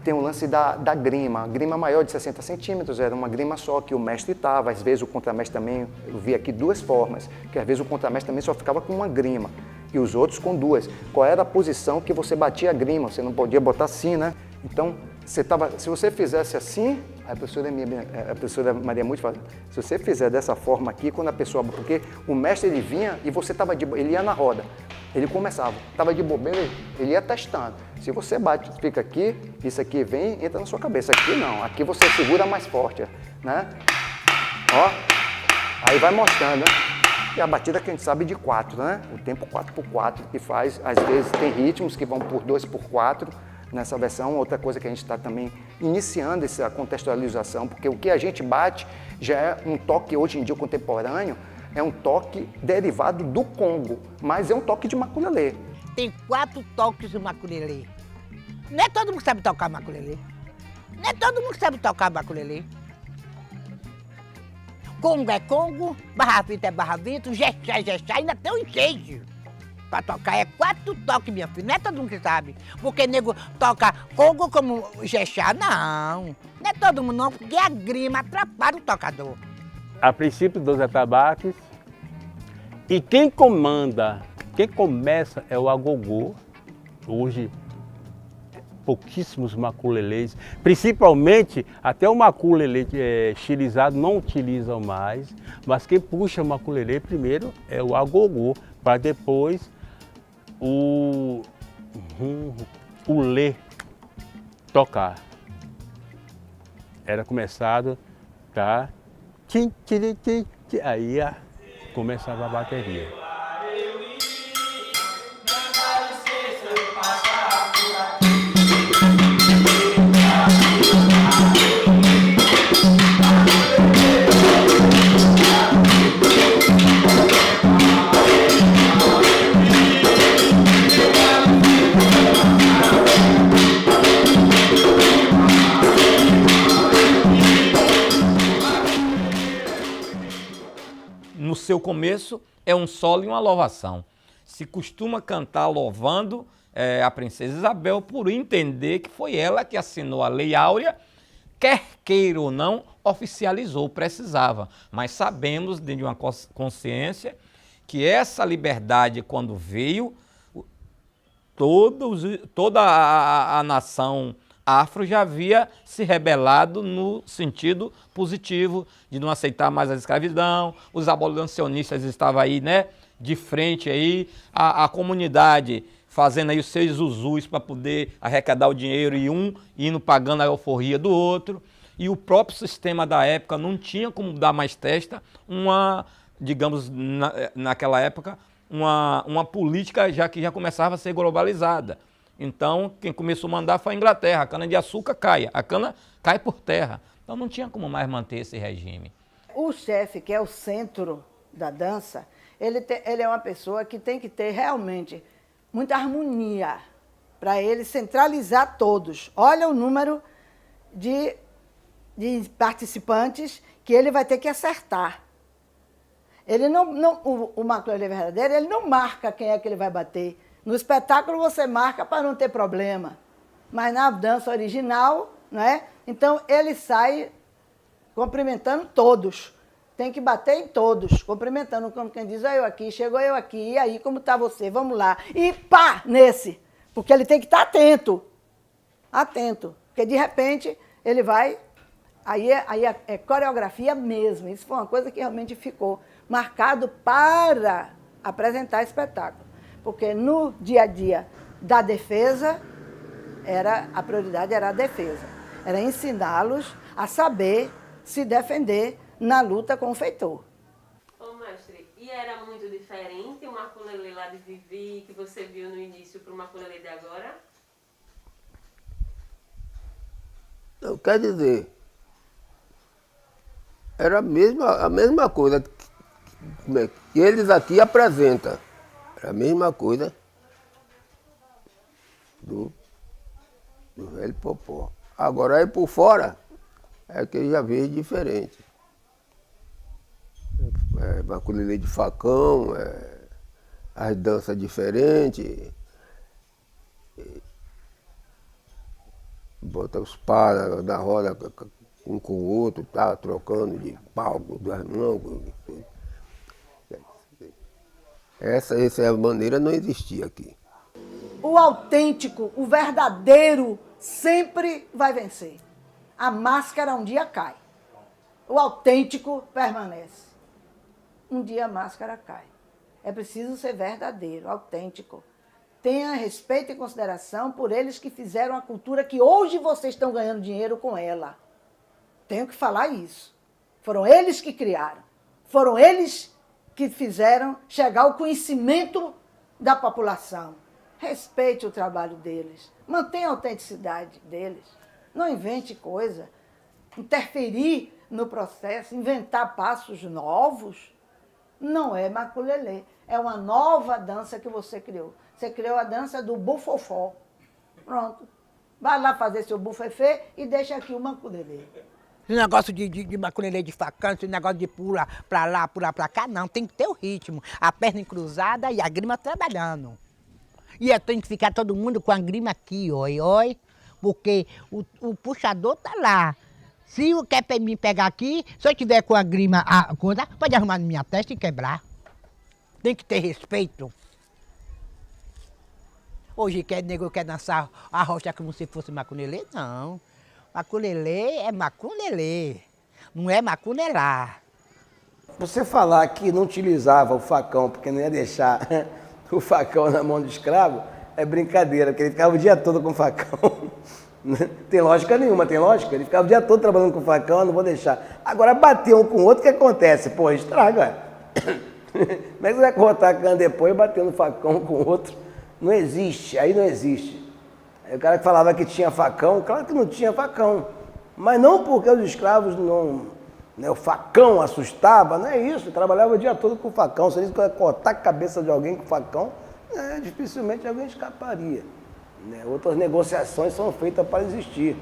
tem o lance da grima. A grima maior de 60 centímetros, era uma grima só que o mestre estava. Às vezes o contramestre também, eu vi aqui duas formas, que às vezes o contramestre também só ficava com uma grima e os outros com duas. Qual era a posição que você batia a grima? Você não podia botar assim, né? Então, se você fizesse assim, a professora Maria Muito fala, se você fizer dessa forma aqui, quando a pessoa, porque o mestre ele vinha e você ele ia na roda, ele começava, estava de bobeira, ele ia testando. Se você bate, fica aqui, isso aqui vem, entra na sua cabeça. Aqui não, aqui você segura mais forte, né? Ó, aí vai mostrando, né? E a batida que a gente sabe de 4, né? O tempo 4x4 que faz, às vezes tem ritmos que vão por 2x4, nessa versão. Outra coisa que a gente está também iniciando essa contextualização, porque o que a gente bate já é um toque hoje em dia contemporâneo, é um toque derivado do congo, mas é um toque de maculelê. Tem 4 toques de maculelê. Não é todo mundo que sabe tocar maculelê. Não é todo mundo que sabe tocar maculelê. Congo é congo, barra-vento é barra-vento, jexá é jexá, ainda tem um jeito. Pra tocar é 4 toques, minha filha. Não é todo mundo que sabe. Porque nego toca congo como jexá, não. Não é todo mundo não, porque a grima atrapalha o tocador. A princípio, 12 atabaques. E quem comanda, quem começa é o agogô. Hoje, pouquíssimos maculelês, principalmente até o maculelê estilizado não utilizam mais, mas quem puxa o maculelê primeiro é o agogô, para depois o lê tocar. Era começado, tá? Tim, tim, tim, tim, aí começava a bateria. No seu começo é um solo e uma louvação. Se costuma cantar louvando a princesa Isabel por entender que foi ela que assinou a Lei Áurea, quer queira ou não, oficializou, precisava. Mas sabemos de uma consciência que essa liberdade, quando veio, toda a nação afro já havia se rebelado no sentido positivo de não aceitar mais a escravidão, os abolicionistas estavam aí, né, de frente aí, a comunidade fazendo aí os seus usus para poder arrecadar o dinheiro e um indo pagando a alforria do outro, e o próprio sistema da época não tinha como dar mais testa digamos, naquela época, uma política que já começava a ser globalizada. Então, quem começou a mandar foi a Inglaterra. A cana-de-açúcar cai, a cana cai por terra. Então, não tinha como mais manter esse regime. O chefe, que é o centro da dança, ele é uma pessoa que tem que ter realmente muita harmonia para ele centralizar todos. Olha o número de participantes que ele vai ter que acertar. Ele o maculelê verdadeiro, ele não marca quem é que ele vai bater. No espetáculo você marca para não ter problema, mas na dança original, não é? Então ele sai cumprimentando todos, tem que bater em todos, cumprimentando, como quem diz, eu aqui, chegou eu aqui, e aí, como está você? Vamos lá. E pá, nesse, porque ele tem que estar atento, porque de repente ele vai, aí é coreografia mesmo, isso foi uma coisa que realmente ficou marcado para apresentar espetáculo. Porque no dia a dia da defesa, a prioridade era a defesa. Era ensiná-los a saber se defender na luta com o feitor. Ô, mestre, e era muito diferente o maculelê lá de Vivi, que você viu no início, para o maculelê de agora? Não, quer dizer, era a mesma coisa que eles aqui apresentam. É a mesma coisa do velho popó. Agora aí por fora é que eu já vejo diferente. É maculelê de facão, as danças diferentes. Bota os paras na roda um com o outro, tá trocando de palco, das mãos. Essa maneira não existia aqui. O autêntico, o verdadeiro, sempre vai vencer. A máscara um dia cai. O autêntico permanece. Um dia a máscara cai. É preciso ser verdadeiro, autêntico. Tenha respeito e consideração por eles que fizeram a cultura que hoje vocês estão ganhando dinheiro com ela. Tenho que falar isso. Foram eles que criaram. Foram eles que fizeram chegar ao conhecimento da população. Respeite o trabalho deles. Mantenha a autenticidade deles. Não invente coisa. Interferir no processo, inventar passos novos. Não é maculelê. É uma nova dança que você criou. Você criou a dança do bufofó. Pronto. Vai lá fazer seu bufefê e deixa aqui o maculelê. Esse negócio de maculelê de facão, esse negócio de pular pra lá, pular pra cá, não. Tem que ter o ritmo. A perna cruzada e a grima trabalhando. E tem que ficar todo mundo com a grima aqui, oi, porque o puxador tá lá. Se quer me pegar aqui, se eu tiver com a grima, pode arrumar na minha testa e quebrar. Tem que ter respeito. Hoje nego quer dançar a rocha como se fosse maculelê? Não. Maculelê é maculelê, não é macunelar. Você falar que não utilizava o facão porque não ia deixar o facão na mão do escravo é brincadeira, porque ele ficava o dia todo com o facão. Tem lógica nenhuma, tem lógica? Ele ficava o dia todo trabalhando com o facão, não vou deixar. Agora bater um com o outro, o que acontece? Pô, estraga. Como é que você vai cortar a cana depois batendo facão com o outro? Não existe, aí não existe. Aí o cara que falava que tinha facão, claro que não tinha facão. Mas não porque os escravos não... Né, o facão assustava, não é isso. Trabalhava o dia todo com o facão. Se eles cortar a cabeça de alguém com facão, dificilmente alguém escaparia. Né? Outras negociações são feitas para existir.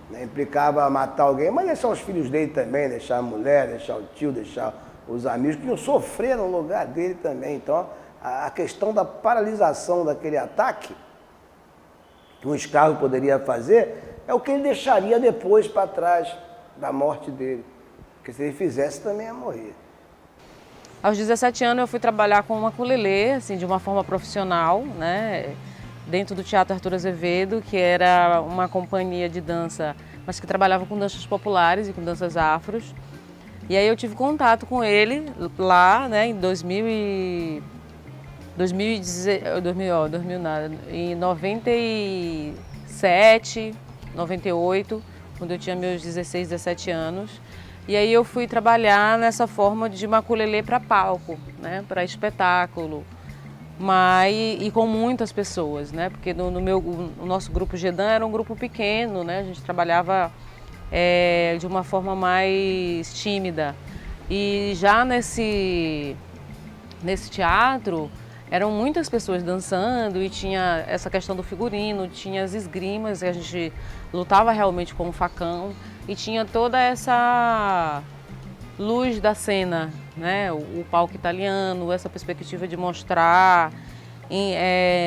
Né? Implicava matar alguém, mas deixar os filhos dele também, deixar a mulher, deixar o tio, deixar os amigos que iam sofrer no lugar dele também. Então, a questão da paralisação daquele ataque que um escravo poderia fazer é o que ele deixaria depois para trás da morte dele. Porque se ele fizesse, também ia morrer. Aos 17 anos eu fui trabalhar com maculelê, assim, de uma forma profissional, né? Dentro do Teatro Arthur Azevedo, que era uma companhia de dança, mas que trabalhava com danças populares e com danças afros. E aí eu tive contato com ele lá, né, em 97, 98, quando eu tinha meus 16, 17 anos. E aí eu fui trabalhar nessa forma de maculelê para palco, né, para espetáculo, e com muitas pessoas, né, porque o nosso grupo Gedan era um grupo pequeno, né, a gente trabalhava de uma forma mais tímida. E já nesse teatro eram muitas pessoas dançando e tinha essa questão do figurino, tinha as esgrimas, a gente lutava realmente com o facão e tinha toda essa luz da cena, né? O palco italiano, essa perspectiva de mostrar,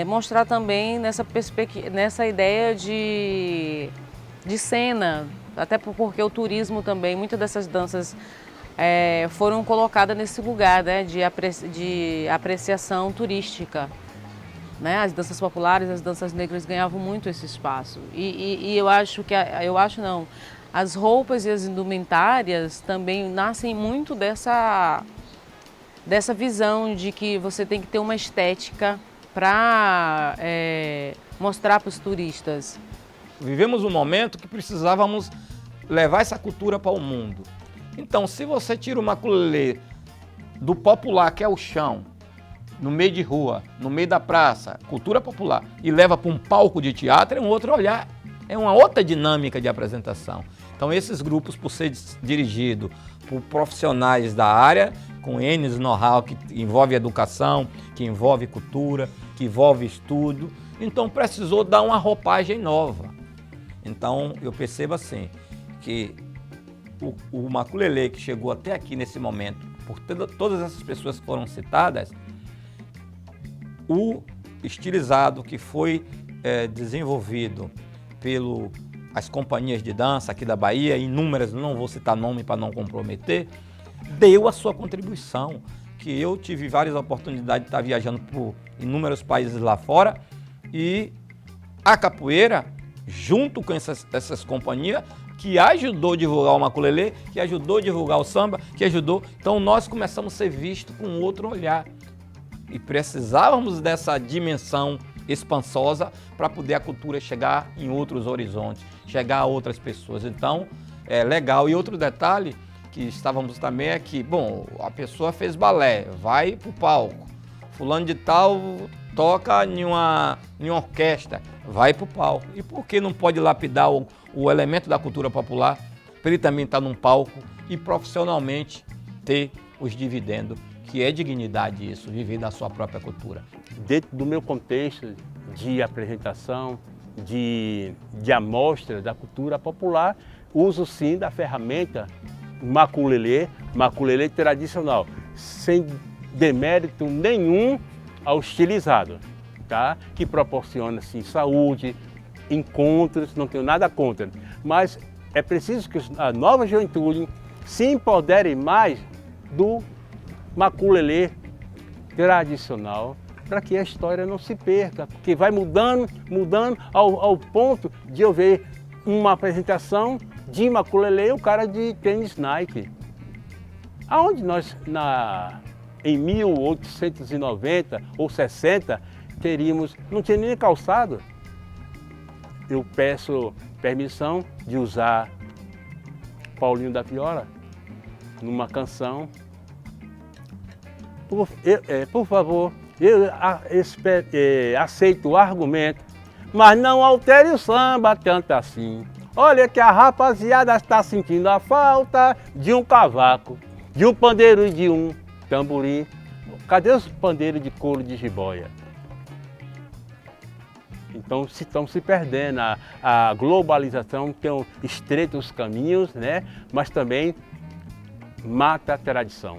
mostrar também nessa ideia de cena, até porque o turismo também, muitas dessas danças foram colocadas nesse lugar, né, de apreciação turística. Né? As danças populares, as danças negras ganhavam muito esse espaço. E eu acho as roupas e as indumentárias também nascem muito dessa visão de que você tem que ter uma estética para mostrar para os turistas. Vivemos um momento que precisávamos levar essa cultura para o mundo. Então, se você tira o maculelê do popular, que é o chão, no meio de rua, no meio da praça, cultura popular, e leva para um palco de teatro, é um outro olhar, é uma outra dinâmica de apresentação. Então, esses grupos, por ser dirigidos por profissionais da área, com N know-how que envolve educação, que envolve cultura, que envolve estudo. Então precisou dar uma roupagem nova. Então eu percebo assim, que o maculelê que chegou até aqui nesse momento, por todas essas pessoas que foram citadas, o estilizado que foi desenvolvido pelas companhias de dança aqui da Bahia, inúmeras, não vou citar nome para não comprometer, deu a sua contribuição, que eu tive várias oportunidades de estar viajando por inúmeros países lá fora, e a capoeira, junto com essas companhias, que ajudou a divulgar o maculelê, que ajudou a divulgar o samba, que ajudou. Então nós começamos a ser vistos com outro olhar. E precisávamos dessa dimensão expansosa para poder a cultura chegar em outros horizontes, chegar a outras pessoas. Então, é legal. E outro detalhe que estávamos também é que, bom, a pessoa fez balé, vai para o palco. Fulano de tal toca em uma orquestra, vai para o palco. E por que não pode lapidar o elemento da cultura popular para ele também estar num palco e profissionalmente ter os dividendos, que é dignidade isso, viver da sua própria cultura. Dentro do meu contexto de apresentação, de amostra da cultura popular, uso sim da ferramenta maculelê tradicional, sem demérito nenhum ao estilizado, tá? Que proporciona sim saúde, encontros, não tenho nada contra, mas é preciso que a nova juventude se empodere mais do maculelê tradicional, para que a história não se perca, porque vai mudando ao ponto de eu ver uma apresentação de maculelê, o cara de tênis Nike. Aonde nós, em 1890 ou 60, não tinha nem calçado. Eu peço permissão de usar Paulinho da Viola numa canção. Por favor, eu aceito o argumento, mas não altere o samba tanto assim. Olha que a rapaziada está sentindo a falta de um cavaco, de um pandeiro e de um tamborim. Cadê os pandeiros de couro de jiboia? Então estão se perdendo. A globalização tem estreito os caminhos, né? Mas também mata a tradição.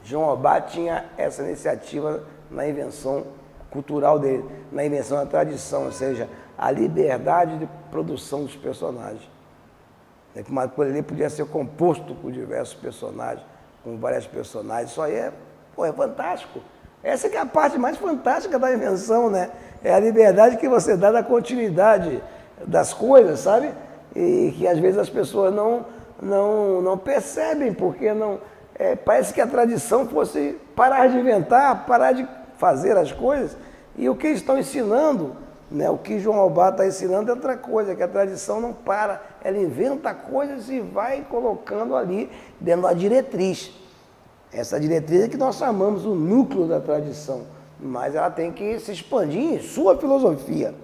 João Obá tinha essa iniciativa na invenção cultural dele, na invenção da tradição, ou seja, a liberdade de produção dos personagens. O maculelê podia ser composto por diversos personagens, com vários personagens. Isso aí é fantástico. Essa que é a parte mais fantástica da invenção, né? É a liberdade que você dá da continuidade das coisas, sabe? E que às vezes as pessoas não percebem, porque parece que a tradição fosse parar de inventar, parar de fazer as coisas. E o que eles estão ensinando, né, o que João Obá está ensinando é outra coisa, que a tradição não para, ela inventa coisas e vai colocando ali dentro da diretriz. Essa diretriz é que nós chamamos o núcleo da tradição, mas ela tem que se expandir em sua filosofia.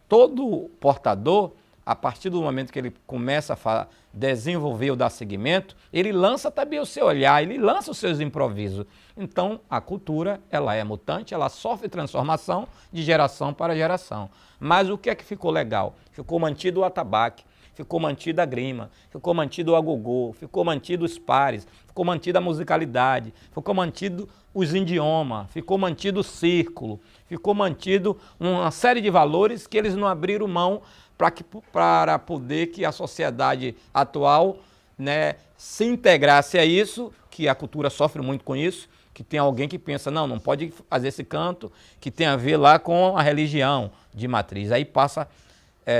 Todo portador, a partir do momento que ele começa a desenvolver ou dar seguimento, ele lança também o seu olhar, ele lança os seus improvisos. Então, a cultura, ela é mutante, ela sofre transformação de geração para geração. Mas o que é que ficou legal? Ficou mantido o atabaque, ficou mantido a grima, ficou mantido o agogô, ficou mantido os pares, ficou mantida a musicalidade, ficou mantido os idiomas, ficou mantido o círculo, ficou mantido uma série de valores que eles não abriram mão para poder que a sociedade atual, né, se integrasse a isso, que a cultura sofre muito com isso, que tem alguém que pensa, não pode fazer esse canto, que tem a ver lá com a religião de matriz. Aí passa,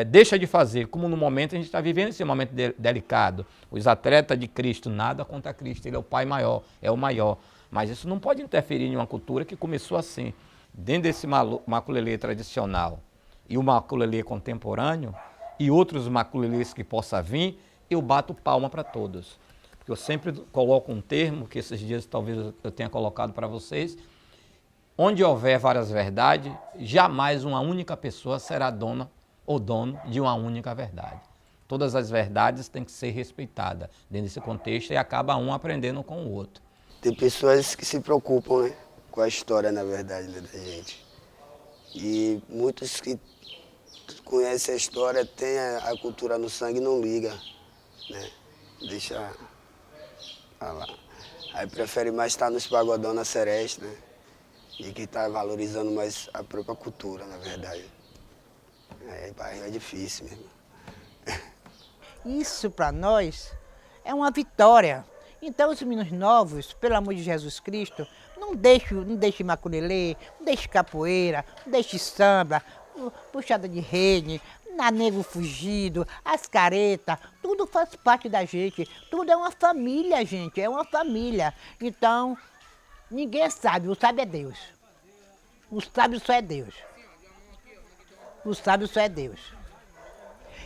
deixa de fazer, como no momento a gente está vivendo esse momento delicado. Os atletas de Cristo, nada contra Cristo, ele é o Pai maior, é o maior. Mas isso não pode interferir em uma cultura que começou assim. Dentro desse maculelê tradicional e o maculelê contemporâneo e outros maculelês que possa vir, eu bato palma para todos. Porque eu sempre coloco um termo, que esses dias talvez eu tenha colocado para vocês, onde houver várias verdades, jamais uma única pessoa será dona ou dono de uma única verdade. Todas as verdades têm que ser respeitadas dentro desse contexto e acaba um aprendendo com o outro. Tem pessoas que se preocupam, né, com a história, na verdade, né, da gente. E muitos que conhecem a história, têm a cultura no sangue e não liga, né? Deixa lá. Aí prefere mais estar nos pagodão na Sereste, né? E que está valorizando mais a própria cultura, na verdade. Aí é difícil mesmo. Isso para nós é uma vitória. Então os meninos novos, pelo amor de Jesus Cristo, não deixe maculelê, não deixe capoeira, não deixe samba, puxada de rede, nego fugido, as caretas, tudo faz parte da gente. Tudo é uma família, gente, é uma família. Então, ninguém sabe, o sábio é Deus. O sábio só é Deus. O sábio só é Deus.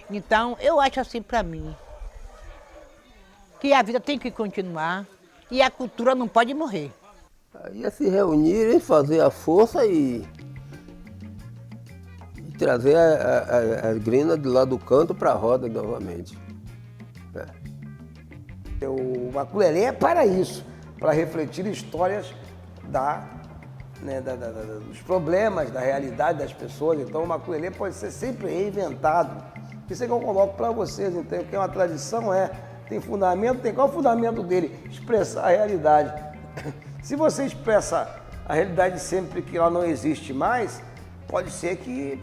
Então, eu acho assim para mim, que a vida tem que continuar e a cultura não pode morrer. Aí é se reunirem, fazer a força e trazer a grina de lá do canto para a roda novamente. O maculelê é para isso, para refletir histórias dos problemas, da realidade das pessoas. Então o maculelê pode ser sempre reinventado. Isso é que eu coloco para vocês, então, que é uma tradição, tem fundamento, qual é o fundamento dele? Expressar a realidade. Se você expressa a realidade sempre que ela não existe mais, pode ser que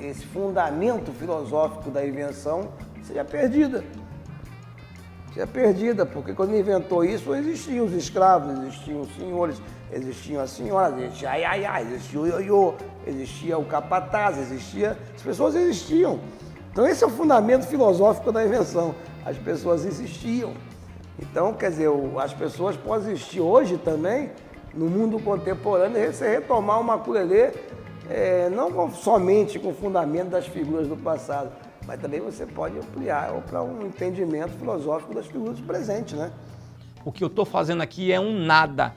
esse fundamento filosófico da invenção seja perdida. Porque quando inventou isso, existiam os escravos, existiam os senhores, existiam as senhoras, existia a iaiá, existia o ioiô, existia o capataz, as pessoas existiam. Então esse é o fundamento filosófico da invenção, as pessoas existiam. Então, quer dizer, as pessoas podem existir hoje também, no mundo contemporâneo, e você retomar o maculelê, não somente com o fundamento das figuras do passado, mas também você pode ampliar para um entendimento filosófico das figuras do presente, né? O que eu estou fazendo aqui é um nada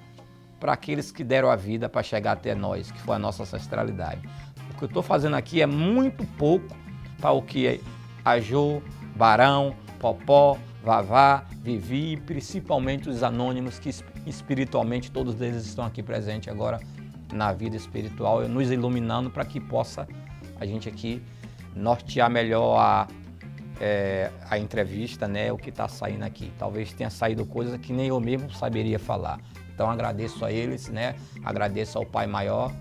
para aqueles que deram a vida para chegar até nós, que foi a nossa ancestralidade. O que eu estou fazendo aqui é muito pouco para o que Ajô, Barão, Popó, Vavá, Vivi e principalmente os anônimos que espiritualmente todos eles estão aqui presentes agora na vida espiritual, nos iluminando para que possa a gente aqui nortear melhor a entrevista, né, o que está saindo aqui. Talvez tenha saído coisa que nem eu mesmo saberia falar. Então agradeço a eles, né, agradeço ao Pai Maior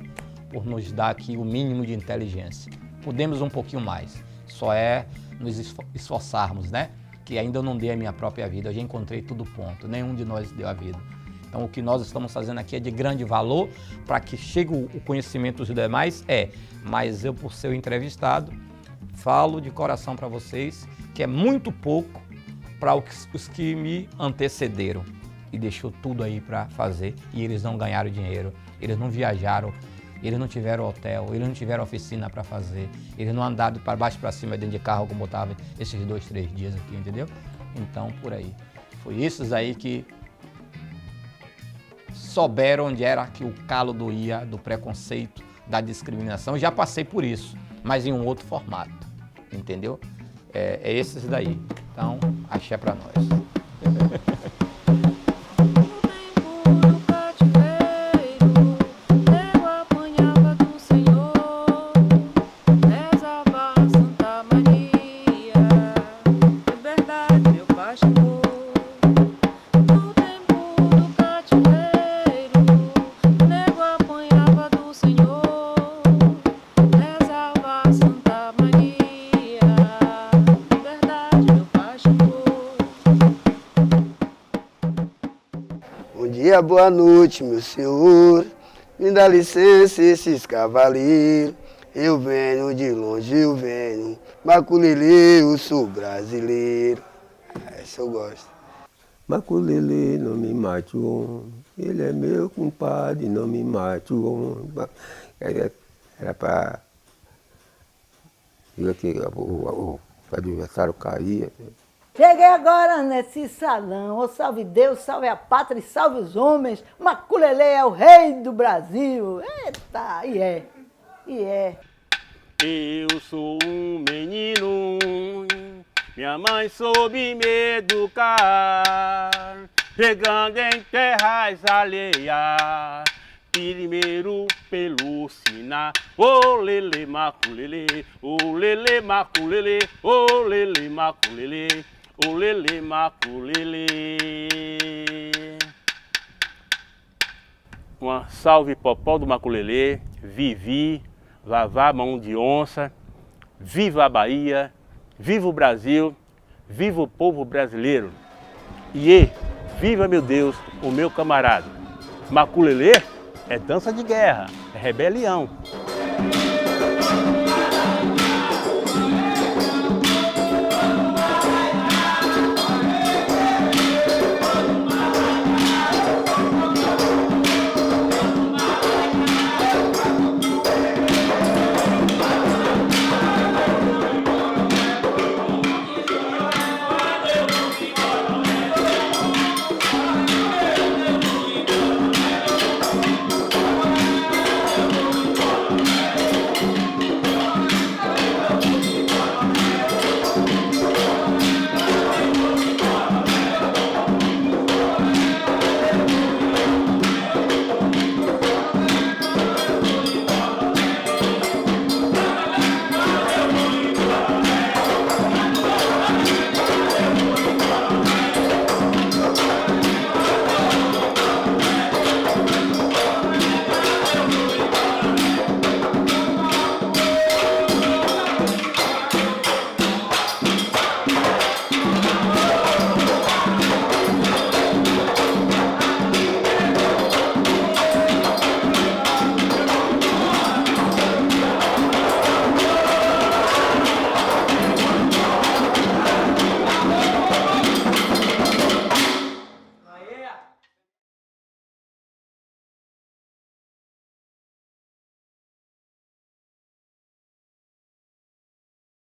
por nos dar aqui o mínimo de inteligência. Podemos um pouquinho mais, só é nos esforçarmos, né, que ainda eu não dei a minha própria vida, eu já encontrei tudo pronto, nenhum de nós deu a vida. Então o que nós estamos fazendo aqui é de grande valor para que chegue o conhecimento dos demais, mas eu, por ser o entrevistado, falo de coração para vocês que é muito pouco para os que me antecederam e deixou tudo aí para fazer e eles não ganharam dinheiro, eles não viajaram, eles não tiveram hotel, eles não tiveram oficina para fazer, eles não andaram para baixo para cima dentro de carro como eu estava esses 2, 3 dias aqui, entendeu? Então, por aí. Foi esses aí que souberam onde era que o calo doía do preconceito, da discriminação. Eu já passei por isso, mas em um outro formato, entendeu? É esses daí. Então, axé pra nós. Boa noite, meu senhor, me dá licença esses cavaleiros, eu venho de longe, eu venho, maculelê, eu sou brasileiro. Essa eu gosto. Maculelê, não me mate o homem, ele é meu compadre, não me mate o homem. Era para que o adversário caía. Cheguei agora nesse salão, oh, salve Deus, salve a pátria e salve os homens, maculelê é o rei do Brasil. Eita, e é. Eu sou um menino, minha mãe soube me educar, chegando em terras alheias. Primeiro pelo Sina, ô lele maculele, ô lele maculele, ô lele maculele, ô lele maculele. Uma salve Popó do Maculelê, Vivi, Vavá, Mão de Onça, viva a Bahia, viva o Brasil, viva o povo brasileiro. E viva, meu Deus, o meu camarada. Maculelê é dança de guerra, é rebelião.